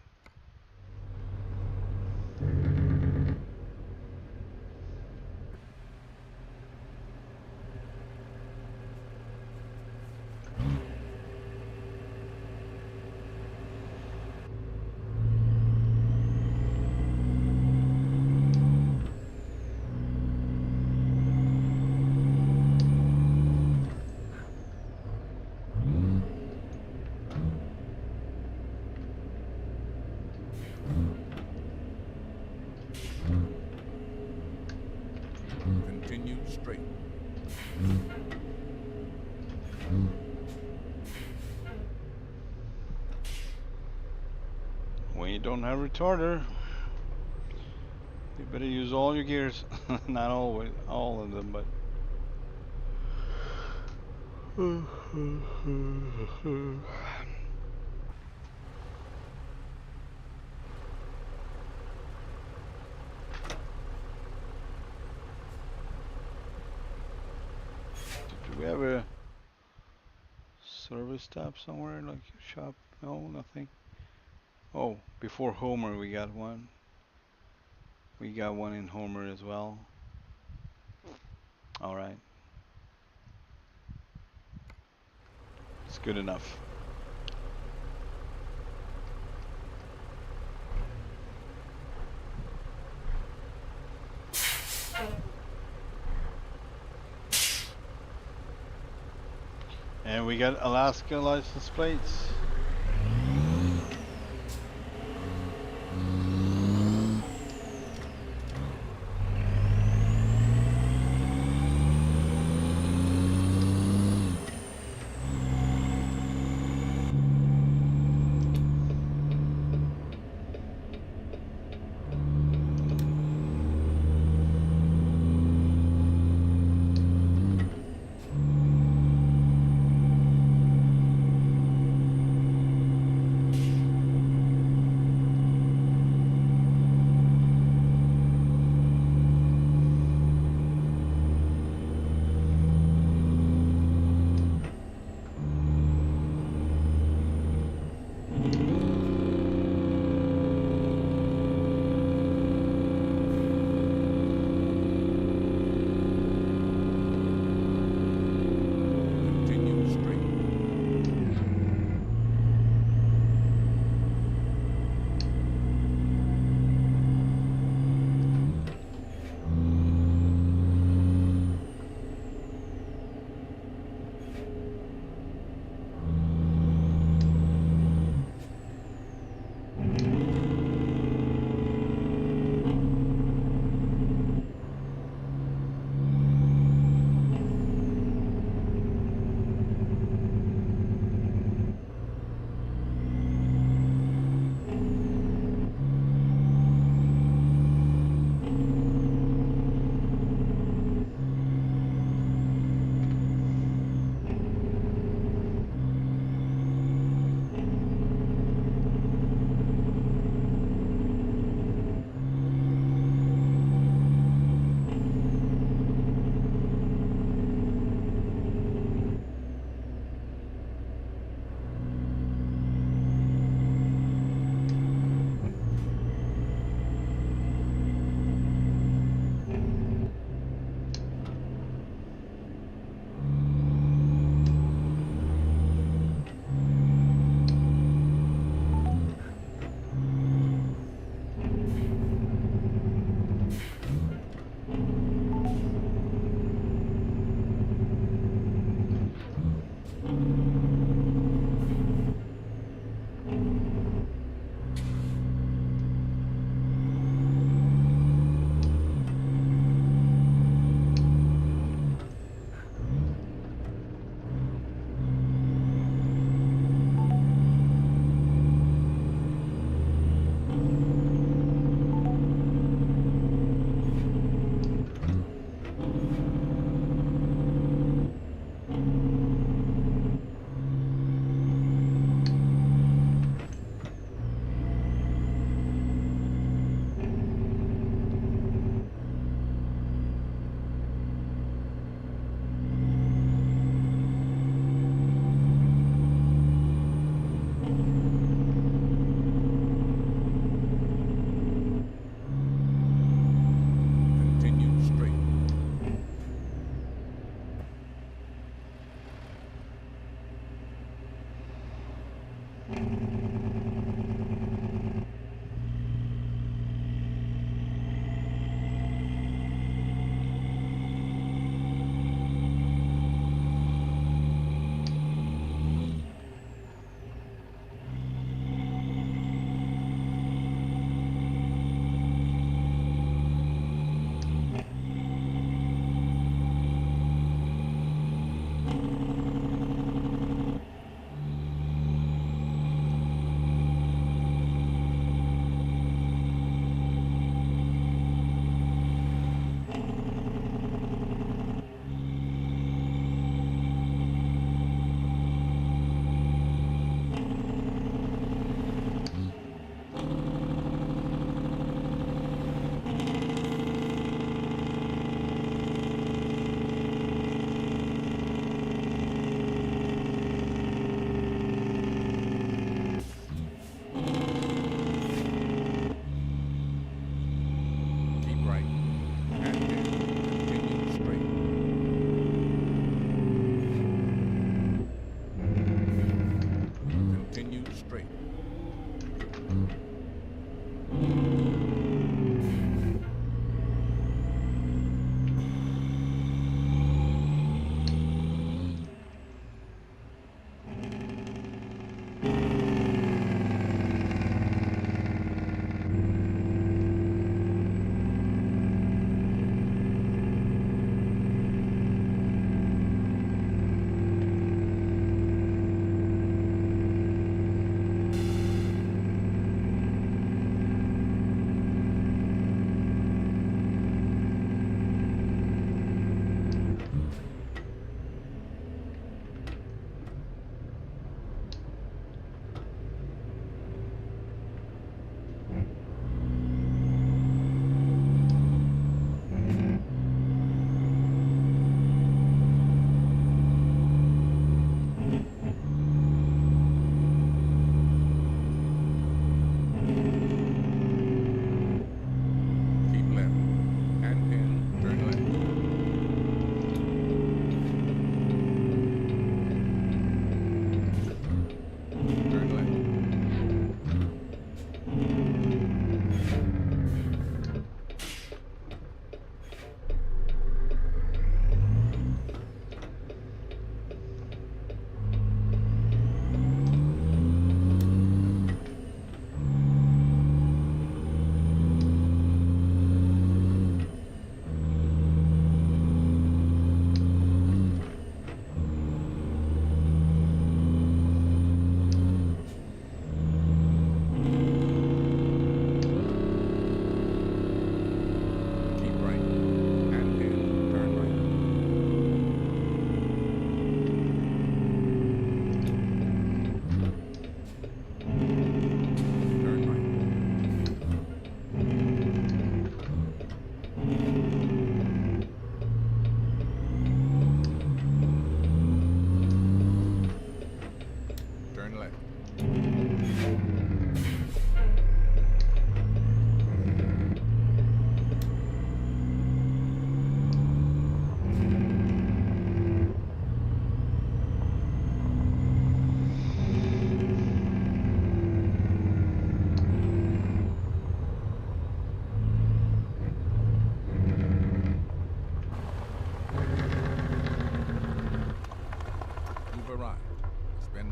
Continue straight. When you don't have retarder, you better use all your gears. Not always, all of them, but. Do we have a service stop somewhere, like a shop? No, nothing. Oh, before Homer we got one. We got one in Homer as well. All right. It's good enough. And we got Alaska license plates.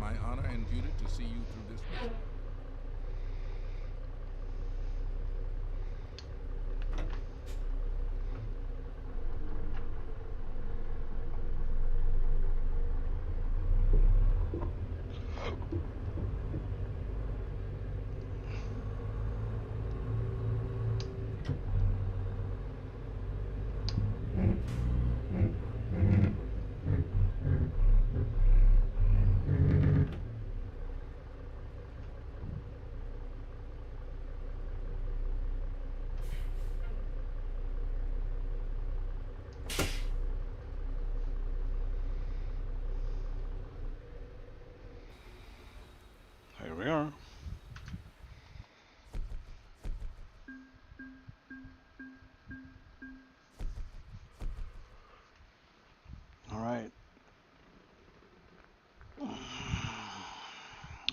my honor and duty to see you through this mission. Here we are. All right.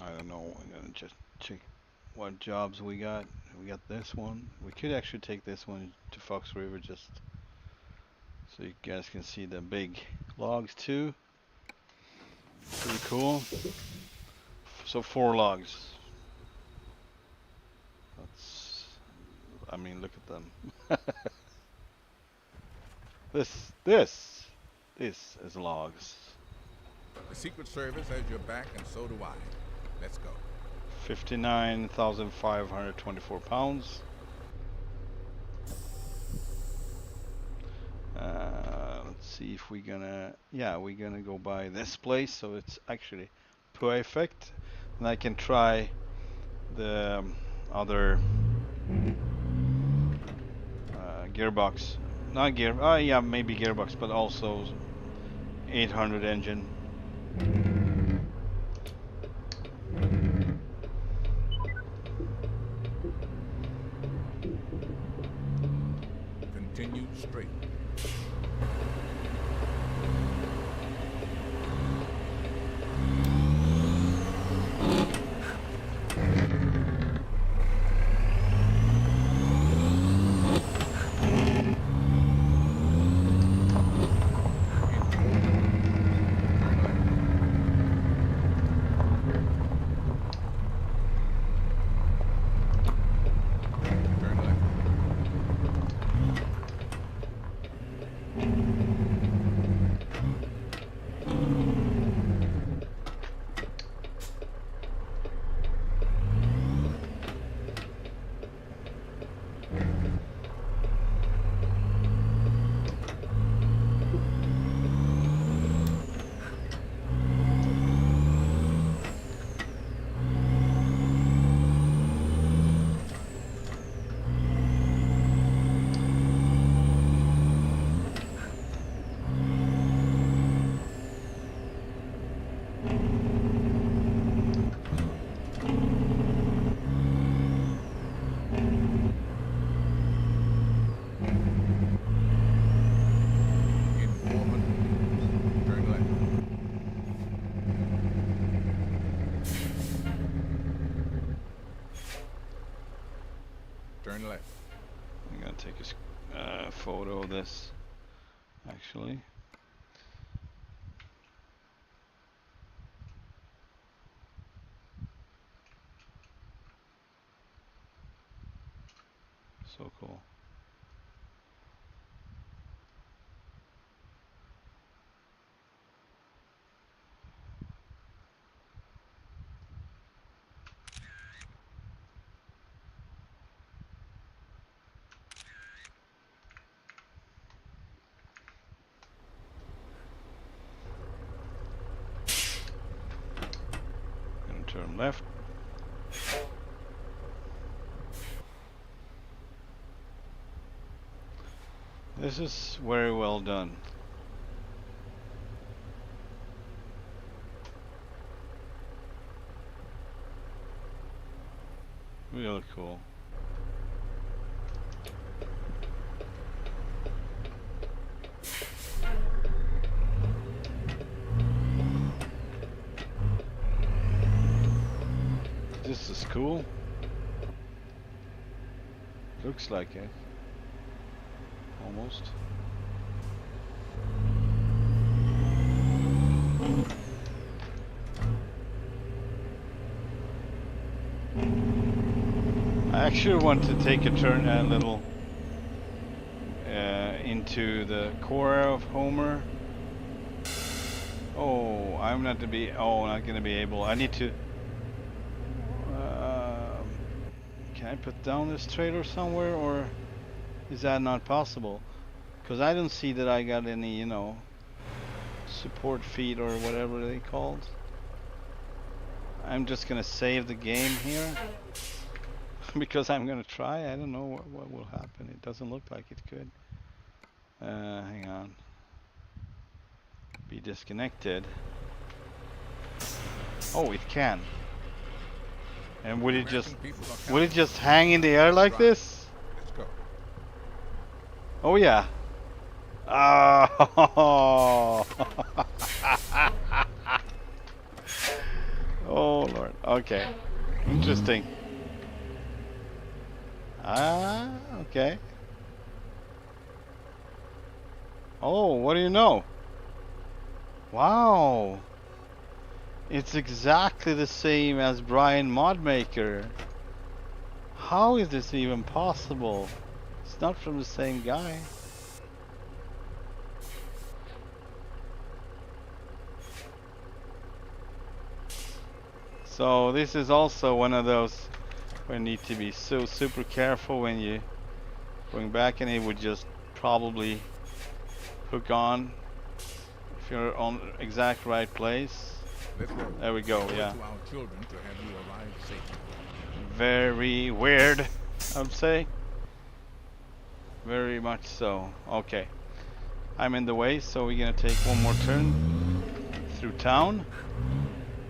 I don't know. I'm gonna just check what jobs we got. We got this one. We could actually take this one to Fox River just so you guys can see the big logs too. Pretty cool. So 4 logs. That's, I mean, look at them. This is logs. The Secret Service has your back, and so do I. Let's go. 59,524 pounds. Let's see if we're gonna, yeah, we're gonna go by this place, so it's actually perfect. And I can try the other gearbox. Not gear, yeah, maybe gearbox, but also 800 engine. Continue straight. Turn left. I'm gonna take a photo of this, actually. So cool. Gonna turn left. This is very well done. Really cool. This is cool. Looks like it. Almost. I actually want to take a turn a little into the core of Homer. Oh, I'm not to be. Oh, not gonna be able. I need to. Can I put down this trailer somewhere, or is that not possible? Because I don't see that I got any, you know, support feet or whatever they called. I'm just gonna save the game here because I'm gonna try. I don't know what will happen. It doesn't look like it could. Hang on. Be disconnected. Oh, it can. And would it just hang in the air like this? Let's go. Oh yeah. Oh. Oh Lord. Okay. Interesting. Ah, okay. Oh, what do you know? Wow. It's exactly the same as Brian Modmaker. How is this even possible? It's not from the same guy. So this is also one of those where you need to be so super careful when you going back, and it would just probably hook on if you're on exact right place. Let's go. There we go, yeah. To our children to have you arrive safely. Very weird, I'd say. Very much so. Okay. I'm in the way, so we're gonna take one more turn through town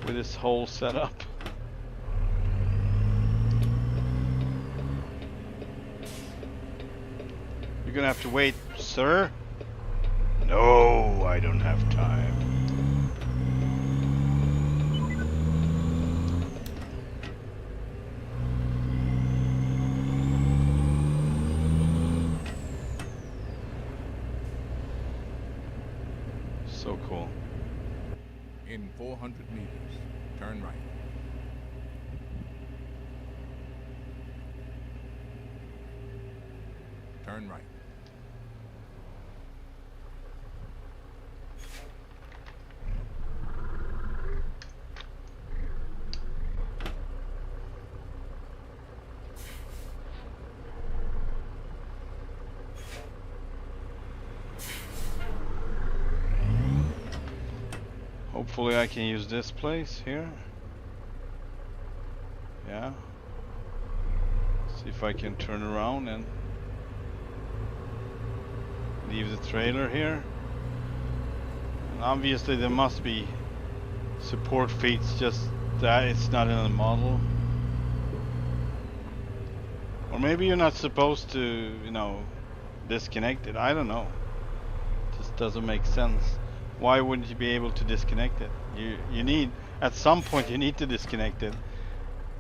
with this whole setup. You're gonna have to wait, sir. No, I don't have time. So cool. In 400 meters, turn right. Turn right. Hopefully I can use this place here. Yeah. See if I can turn around and leave the trailer here. And obviously there must be support feet, just that it's not in the model. Or maybe you're not supposed to, you know, disconnect it. I don't know. Just doesn't make sense. Why wouldn't you be able to disconnect it? You need, at some point you need to disconnect it.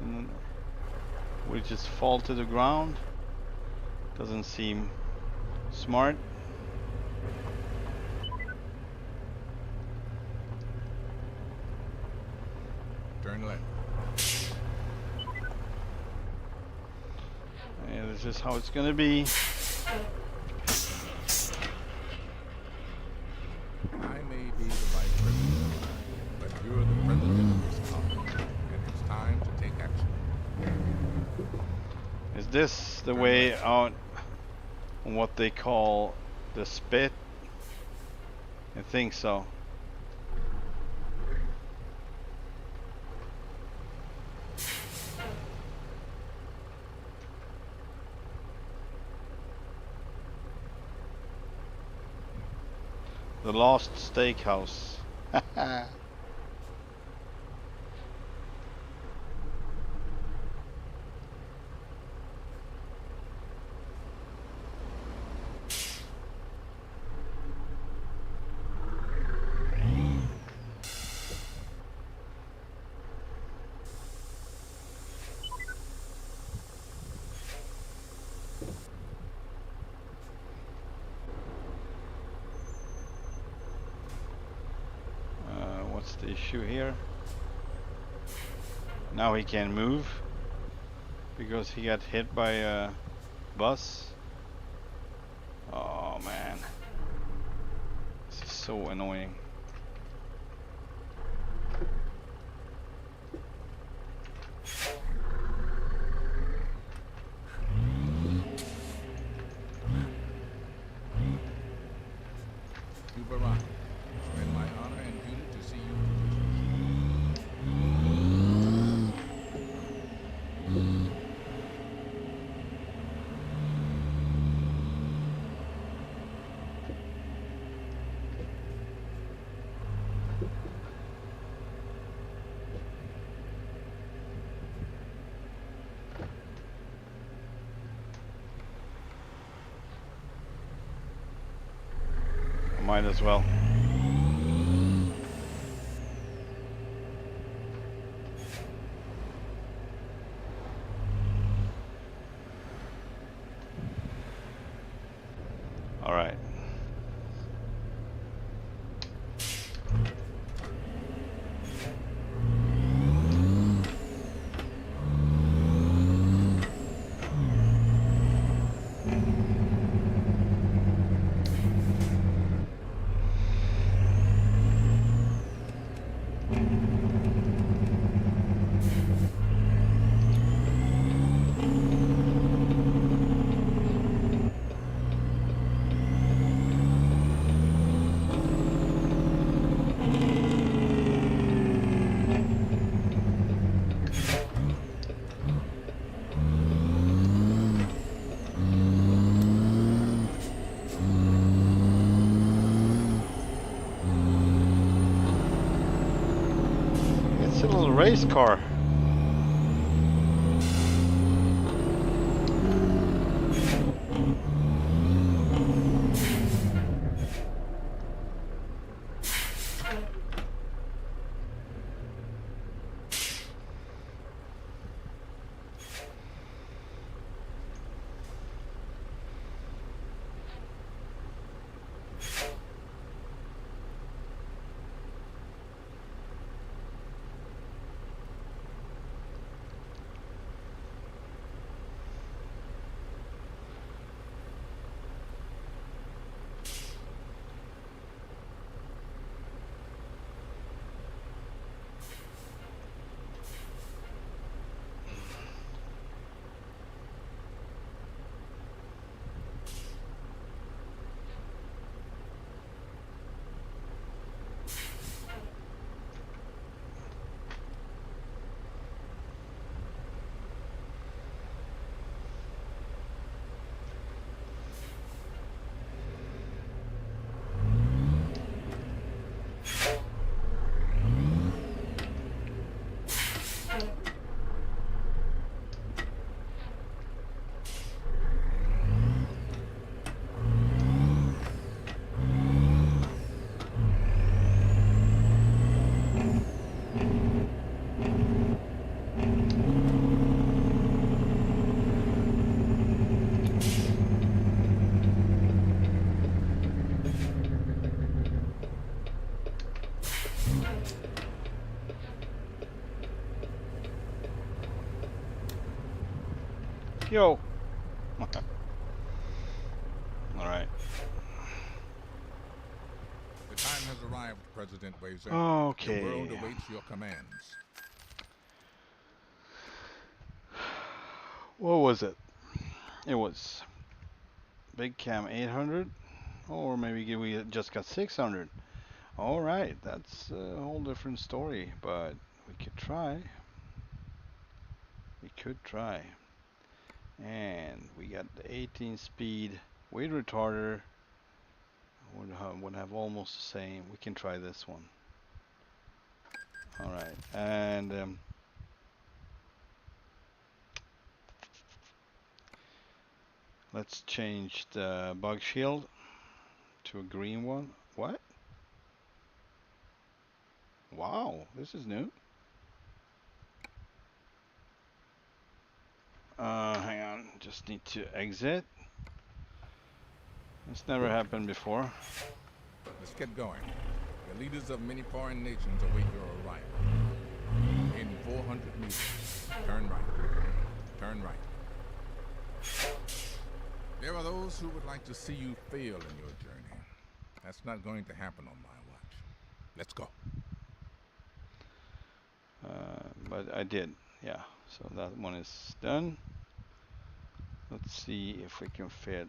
And would it just fall to the ground? Doesn't seem smart. Turn left. Yeah, this is how it's gonna be. I may be the vice president, but you're the president of this company, and it's time to take action. Is this the way out on what they call the spit? I think so. The Lost Steakhouse. What's the issue here? Now he can move. because he got hit by a bus. Oh man, this is so annoying. To Barack. It's been my honor and duty to see you. Might as well. All right. It's a little race car. Yo. All right. The time has arrived, President Wazer. Okay. The world awaits your commands. What was it? It was BigCam 800, or maybe we just got 600. All right, that's a whole different story, but we could try. We could try. And we got the 18 speed with retarder. Would have almost the same. We can try this one. All right, and let's change the bug shield to a green one. What? Wow, this is new. Hang on, just need to exit. This never happened before. Let's get going. The leaders of many foreign nations await your arrival. In 400 meters, turn right. turn right. There are those who would like to see you fail in your journey. That's not going to happen on my watch. Let's go. But I did, yeah. So that one is done. Let's see if we can fit.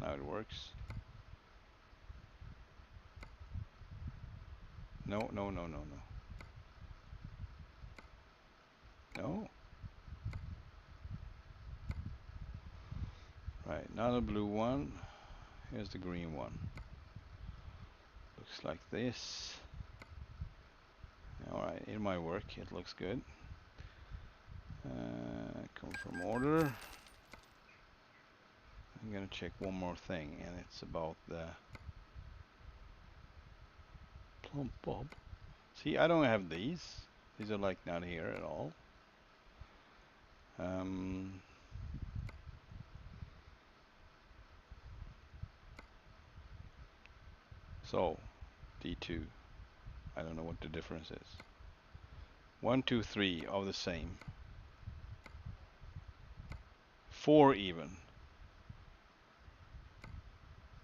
Now it works. No, no, no, no, no. No. Right, now the blue one. Here's the green one. Looks like this. Alright, it might work. It looks good. Confirm order. I'm gonna check one more thing, and it's about the plump bob. See, I don't have these. These are like not here at all. So, D2. I don't know what the difference is. 1, 2, 3 are the same. 4 even.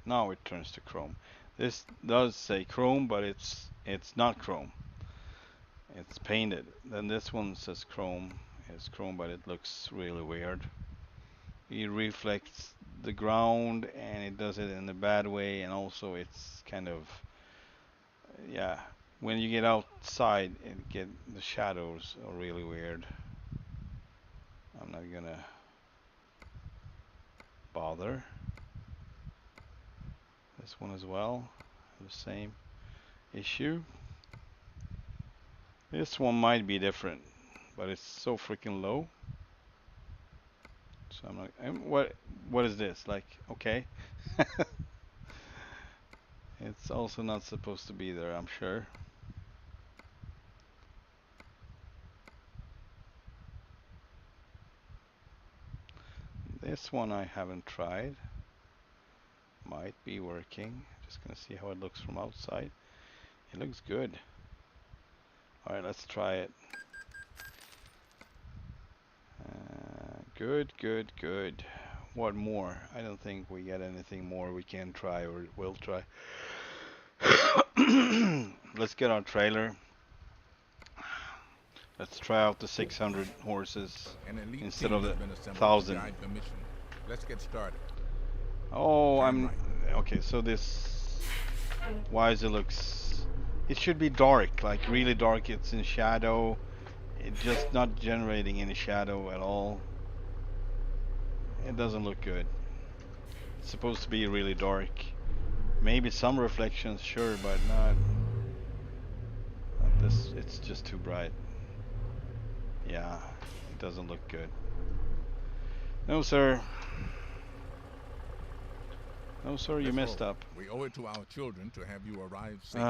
Now it turns to chrome. This does say chrome, but it's not chrome. It's painted. Then this one says chrome. It's chrome, but it looks really weird. It reflects the ground, and it does it in a bad way, and also it's kind of, yeah, when you get outside and get the shadows are really weird. I'm not gonna bother. This one as well, the same issue. This one might be different, but it's so freaking low. So I'm like, what is this? Like, okay. It's also not supposed to be there, I'm sure. This one I haven't tried. Might be working. Just gonna see how it looks from outside. It looks good. Alright, let's try it. Good, good, good. What more? I don't think we get anything more we can try or will try. Let's get our trailer. Let's try out the 600 horses instead of the 1,000. Let's get started. Oh, okay. So this, why does it looks? It should be dark, like really dark. It's in shadow. It's just not generating any shadow at all. It doesn't look good. It's supposed to be really dark. Maybe some reflections, sure, but not this. It's just too bright. Yeah, it doesn't look good. No, sir. No, sir, you messed up. We owe it to our children to have you arrive safely.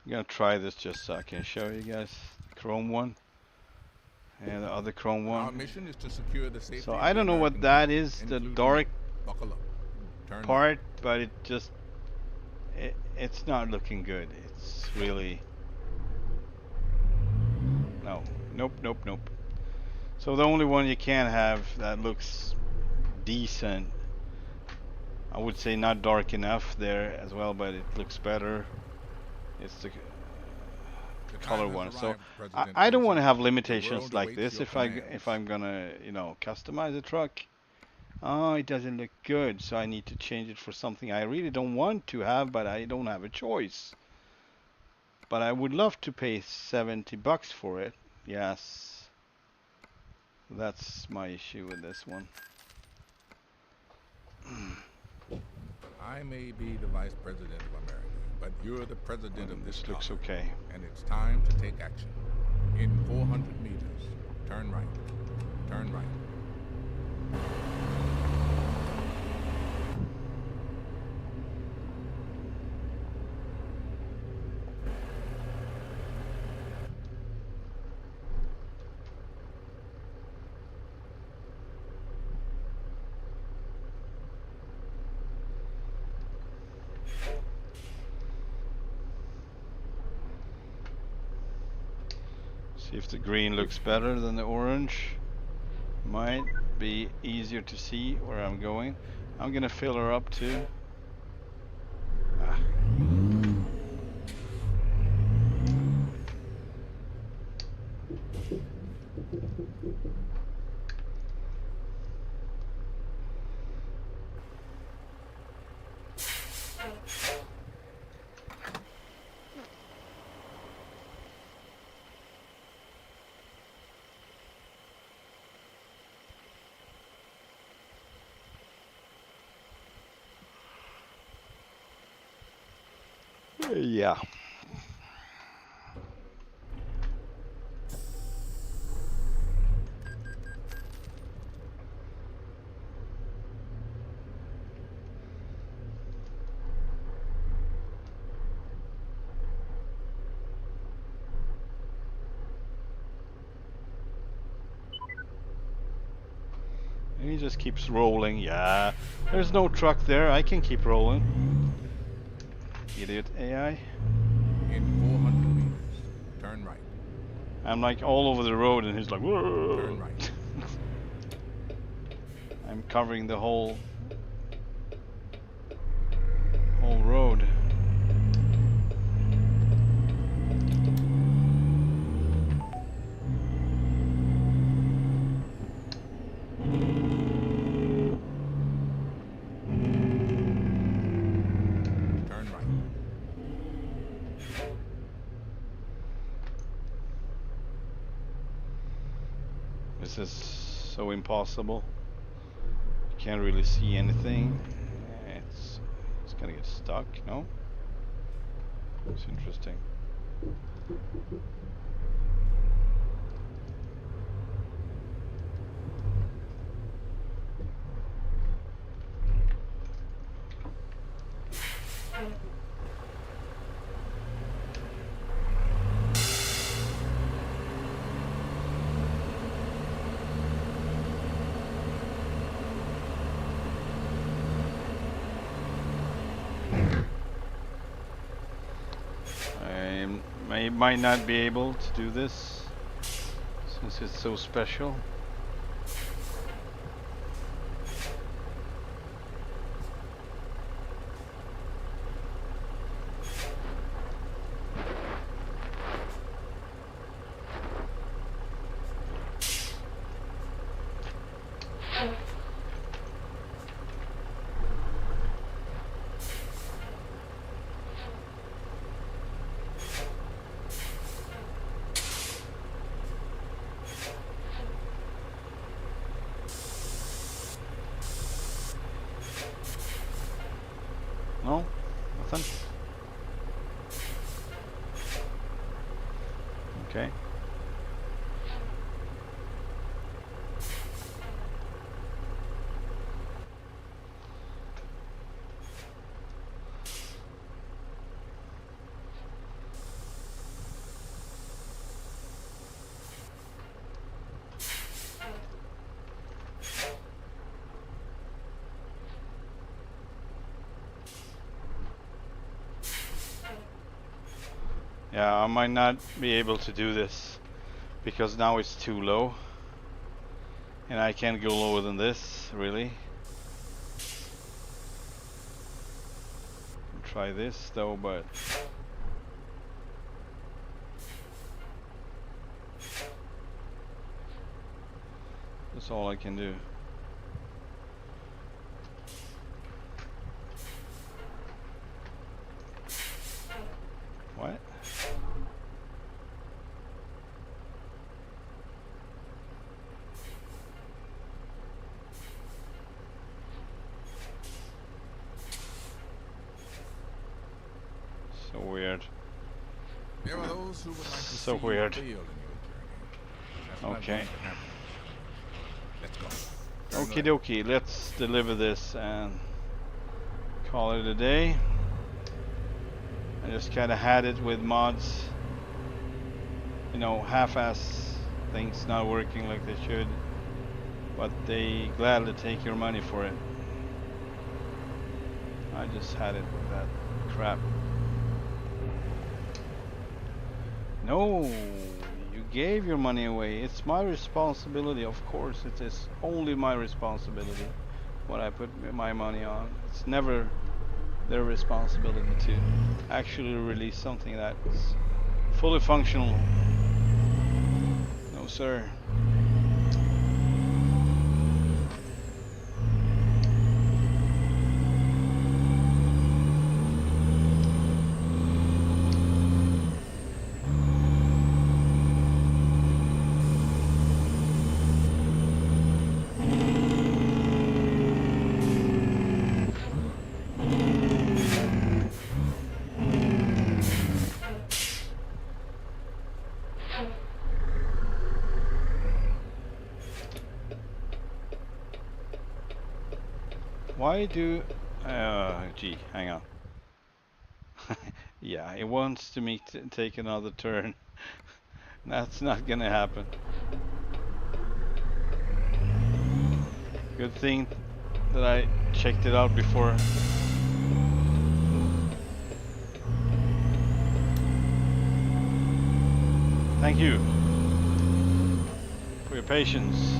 I'm gonna try this just so I can show you guys the chrome one and the other chrome one. Our mission is to secure the safety. So I don't know what that is, the dark part, but it just it's not looking good. It's really nope. So the only one you can have that looks decent, I would say not dark enough there as well, but it looks better. It's the color one. So I don't want to have limitations like this if I'm gonna, you know, customize a truck. Oh, it doesn't look good, so I need to change it for something I really don't want to have, but I don't have a choice. But I would love to pay $70 for it. Yes. That's my issue with this one. I may be the vice president of America, but you're the president of this looks car, okay. and it's time to take action. In 400 meters, turn right. Turn right. See if the green looks better than the orange. Might be easier to see where I'm going. I'm gonna fill her up too. Ah. Yeah. He just keeps rolling. Yeah. There's no truck there. I can keep rolling. Idiot AI. In 400 meters, turn right. I'm like all over the road and he's like, whoa. Turn right. I'm covering the whole road. Turn right. This is so impossible. You can't really see anything. It's gonna get stuck, no? It's interesting. I might not be able to do this since it's so special. No? Nothing? Okay. Yeah, I might not be able to do this because now it's too low and I can't go lower than this, really. I'll try this though, but that's all I can do. What? So weird. There are those who would like to So see weird. you fail in your journey. That's not Okay. going to happen. Let's go. Turn Okie left. dokie, let's deliver this and call it a day. I just kinda had it with mods, you know, half-ass things not working like they should, but they gladly take your money for it. I just had it with that crap. No, you gave your money away. It's my responsibility, of course. It is only my responsibility what I put my money on. It's never their responsibility to actually release something that's fully functional. No, sir. Why do... gee, hang on. Yeah, it wants to me to take another turn. That's not gonna happen. Good thing that I checked it out before. Thank you for your patience.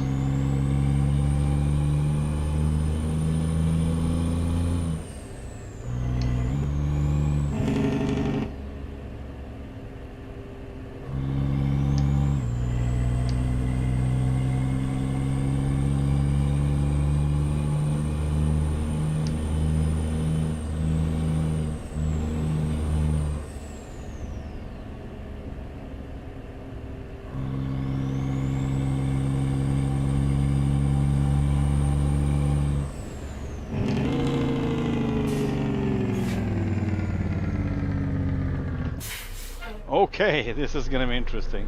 Okay, this is gonna be interesting.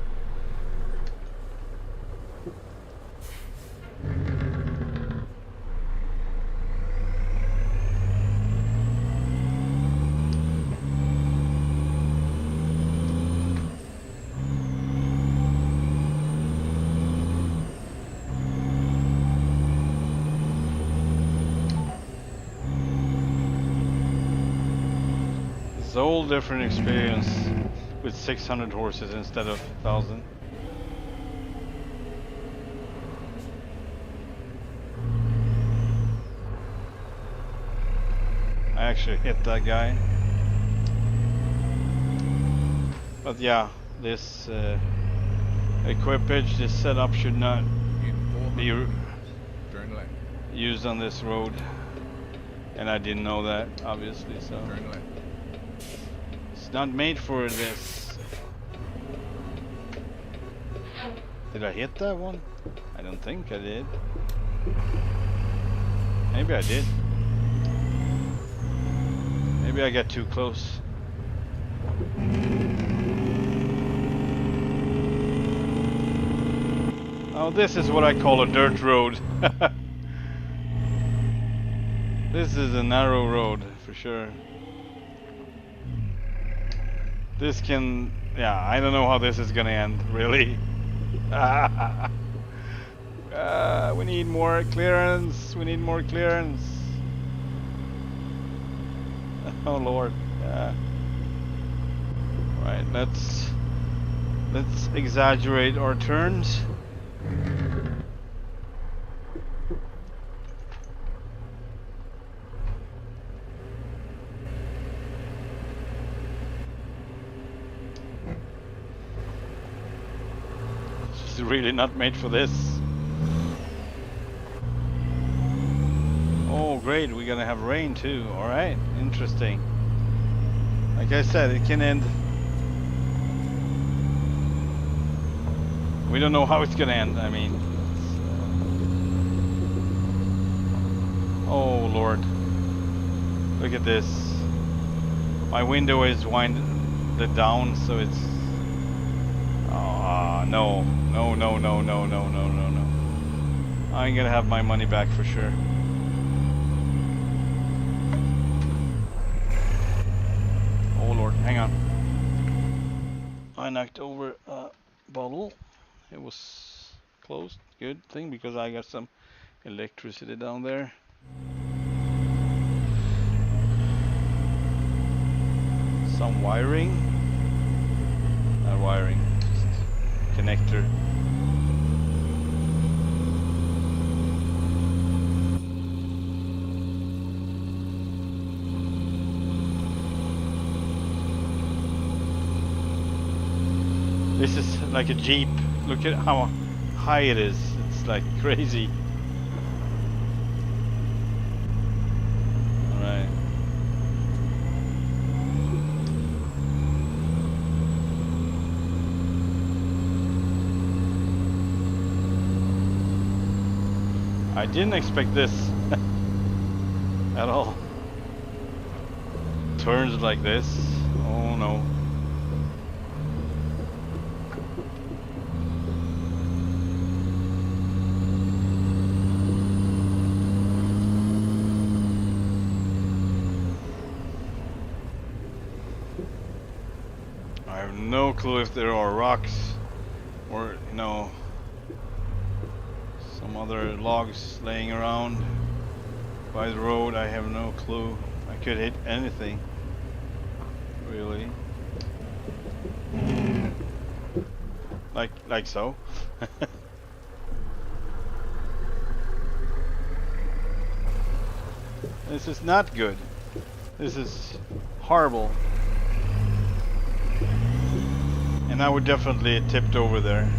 It's a whole different experience with 600 horses instead of 1,000. I actually hit that guy. But yeah, this equipage, this setup should not be used on this road. And I didn't know that, obviously, so it's not made for this. Did I hit that one? I don't think I did. Maybe I did. Maybe I got too close. Oh, this is what I call a dirt road. This is a narrow road for sure. This can, yeah, I don't know how this is gonna end, really. We need more clearance. We need more clearance. Oh Lord. Right, let's exaggerate our turns. It's really not made for this. Oh great, we're gonna have rain too. Alright, interesting. Like I said, it can end. We don't know how it's gonna end, I mean. Oh Lord. Look at this. My window is winded down, so it's... no. No, no, no, no, no, no, no, no. I'm gonna have my money back for sure. Oh Lord, hang on. I knocked over a bottle. It was closed. Good thing, because I got some electricity down there. Some wiring. Not wiring, just connector. This is like a Jeep. Look at how high it is. It's like crazy. Alright. I didn't expect this at all. Turns like this. Oh no. I have no clue if there are rocks or, you know, some other logs laying around by the road. I have no clue. I could hit anything, really. Like so. This is not good. This is horrible. And I would definitely tipped over there.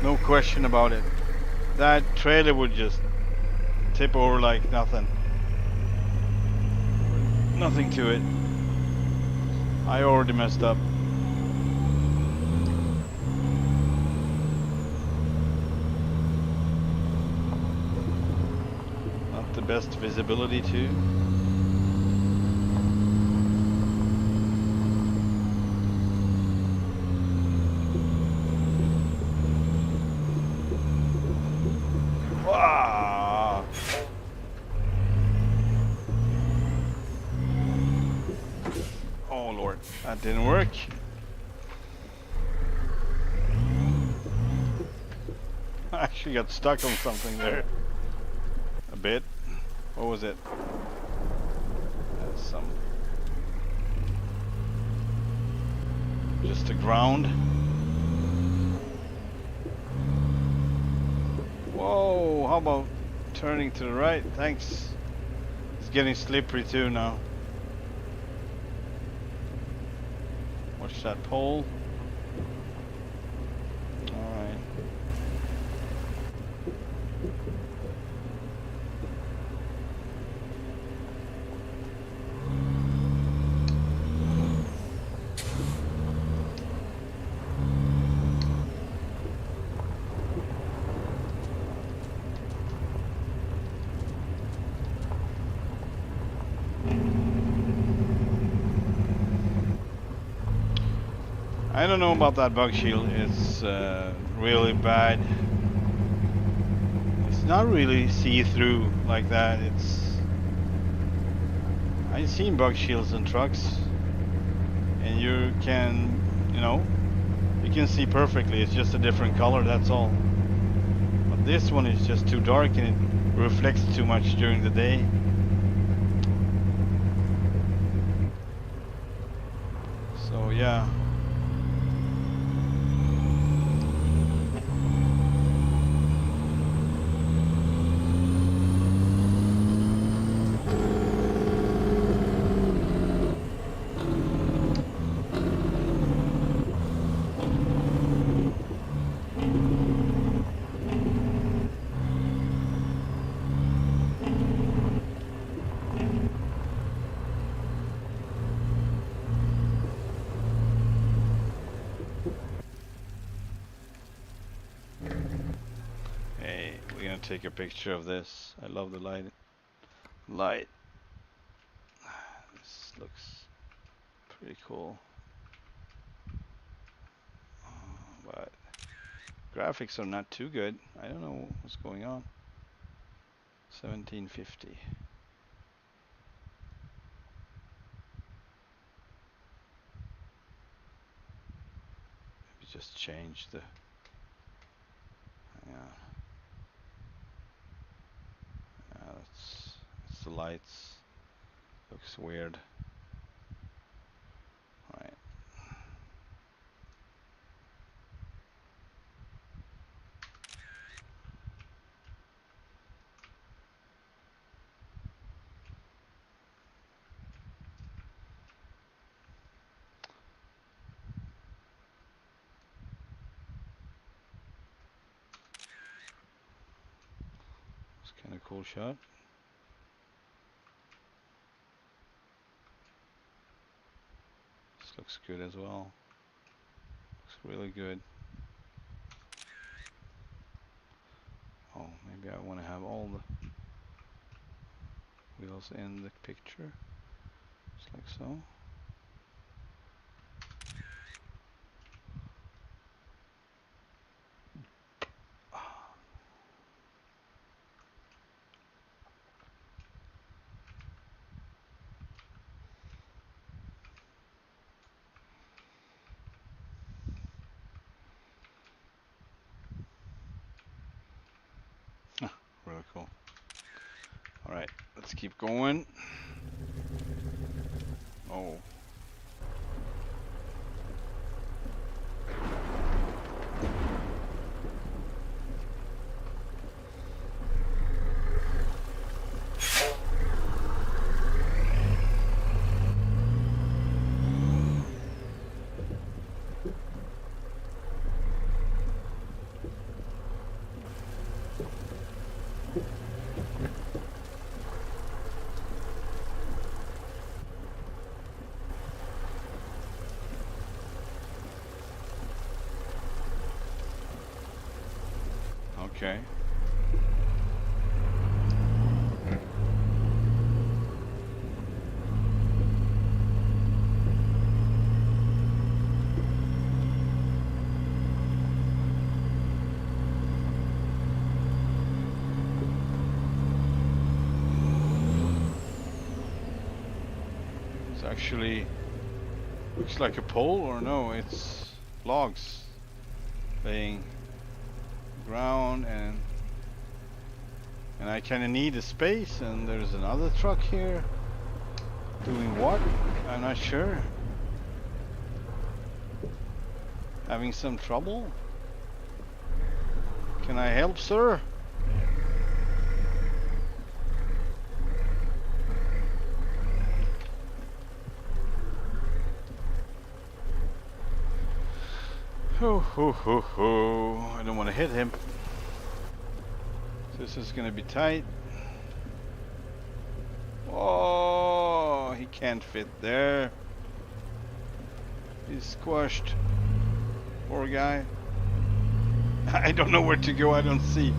No question about it. That trailer would just tip over like nothing. Nothing to it. I already messed up. Not the best visibility too. Wow. Oh Lord, that didn't work. I actually got stuck on something there. A bit. What was it? That's some... just the ground. Whoa, how about turning to the right? Thanks. It's getting slippery too now. Watch that pole. Alright. I don't know about that bug shield. It's really bad. It's not really see-through like that. I've seen bug shields in trucks, and you can, you know, you can see perfectly. It's just a different color, that's all. But this one is just too dark and it reflects too much during the day. So yeah. Take a picture of this. I love the light. This looks pretty cool. But graphics are not too good. I don't know what's going on. 1750. Maybe just change the... yeah. That's the lights. Looks weird. Alright. Kind of cool shot. This looks good as well. Looks really good. Oh, maybe I want to have all the wheels in the picture. Just like so. Really cool. All right, let's keep going. Oh. Okay. It's actually looks like a pole, or no, it's logs laying ground, and I kind of need a space, and there's another truck here doing what? I'm not sure. Having some trouble? Can I help, sir? Ho ho ho ho. I don't want to hit him. This is gonna be tight. Oh, he can't fit there. He's squashed. Poor guy. I don't know where to go. I don't see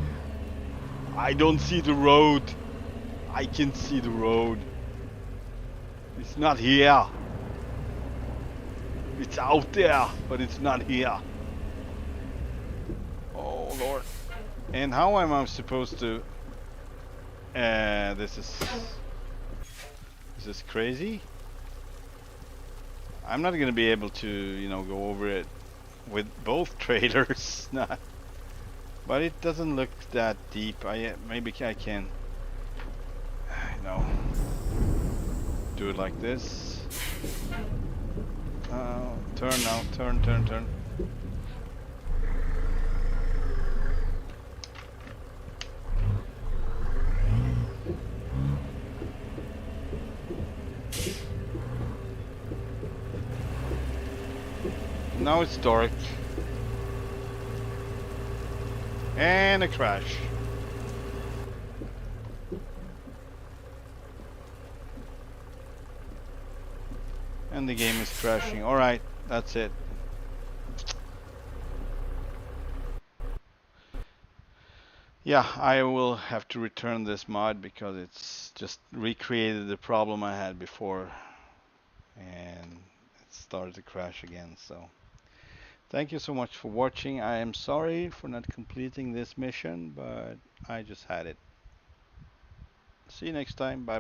the road. I can see the road. It's not here. It's out there, but it's not here. Oh Lord. And how am I supposed to this is crazy. I'm not gonna be able to, you know, go over it with both trailers. Not, but it doesn't look that deep. Maybe I can, you know, do it like this. Turn now, turn. Now it's dark. And a crash. And the game is crashing. Alright, that's it. Yeah, I will have to return this mod because it's just recreated the problem I had before. And it started to crash again, so. Thank you so much for watching. I am sorry for not completing this mission, but I just had it. See you next time. Bye.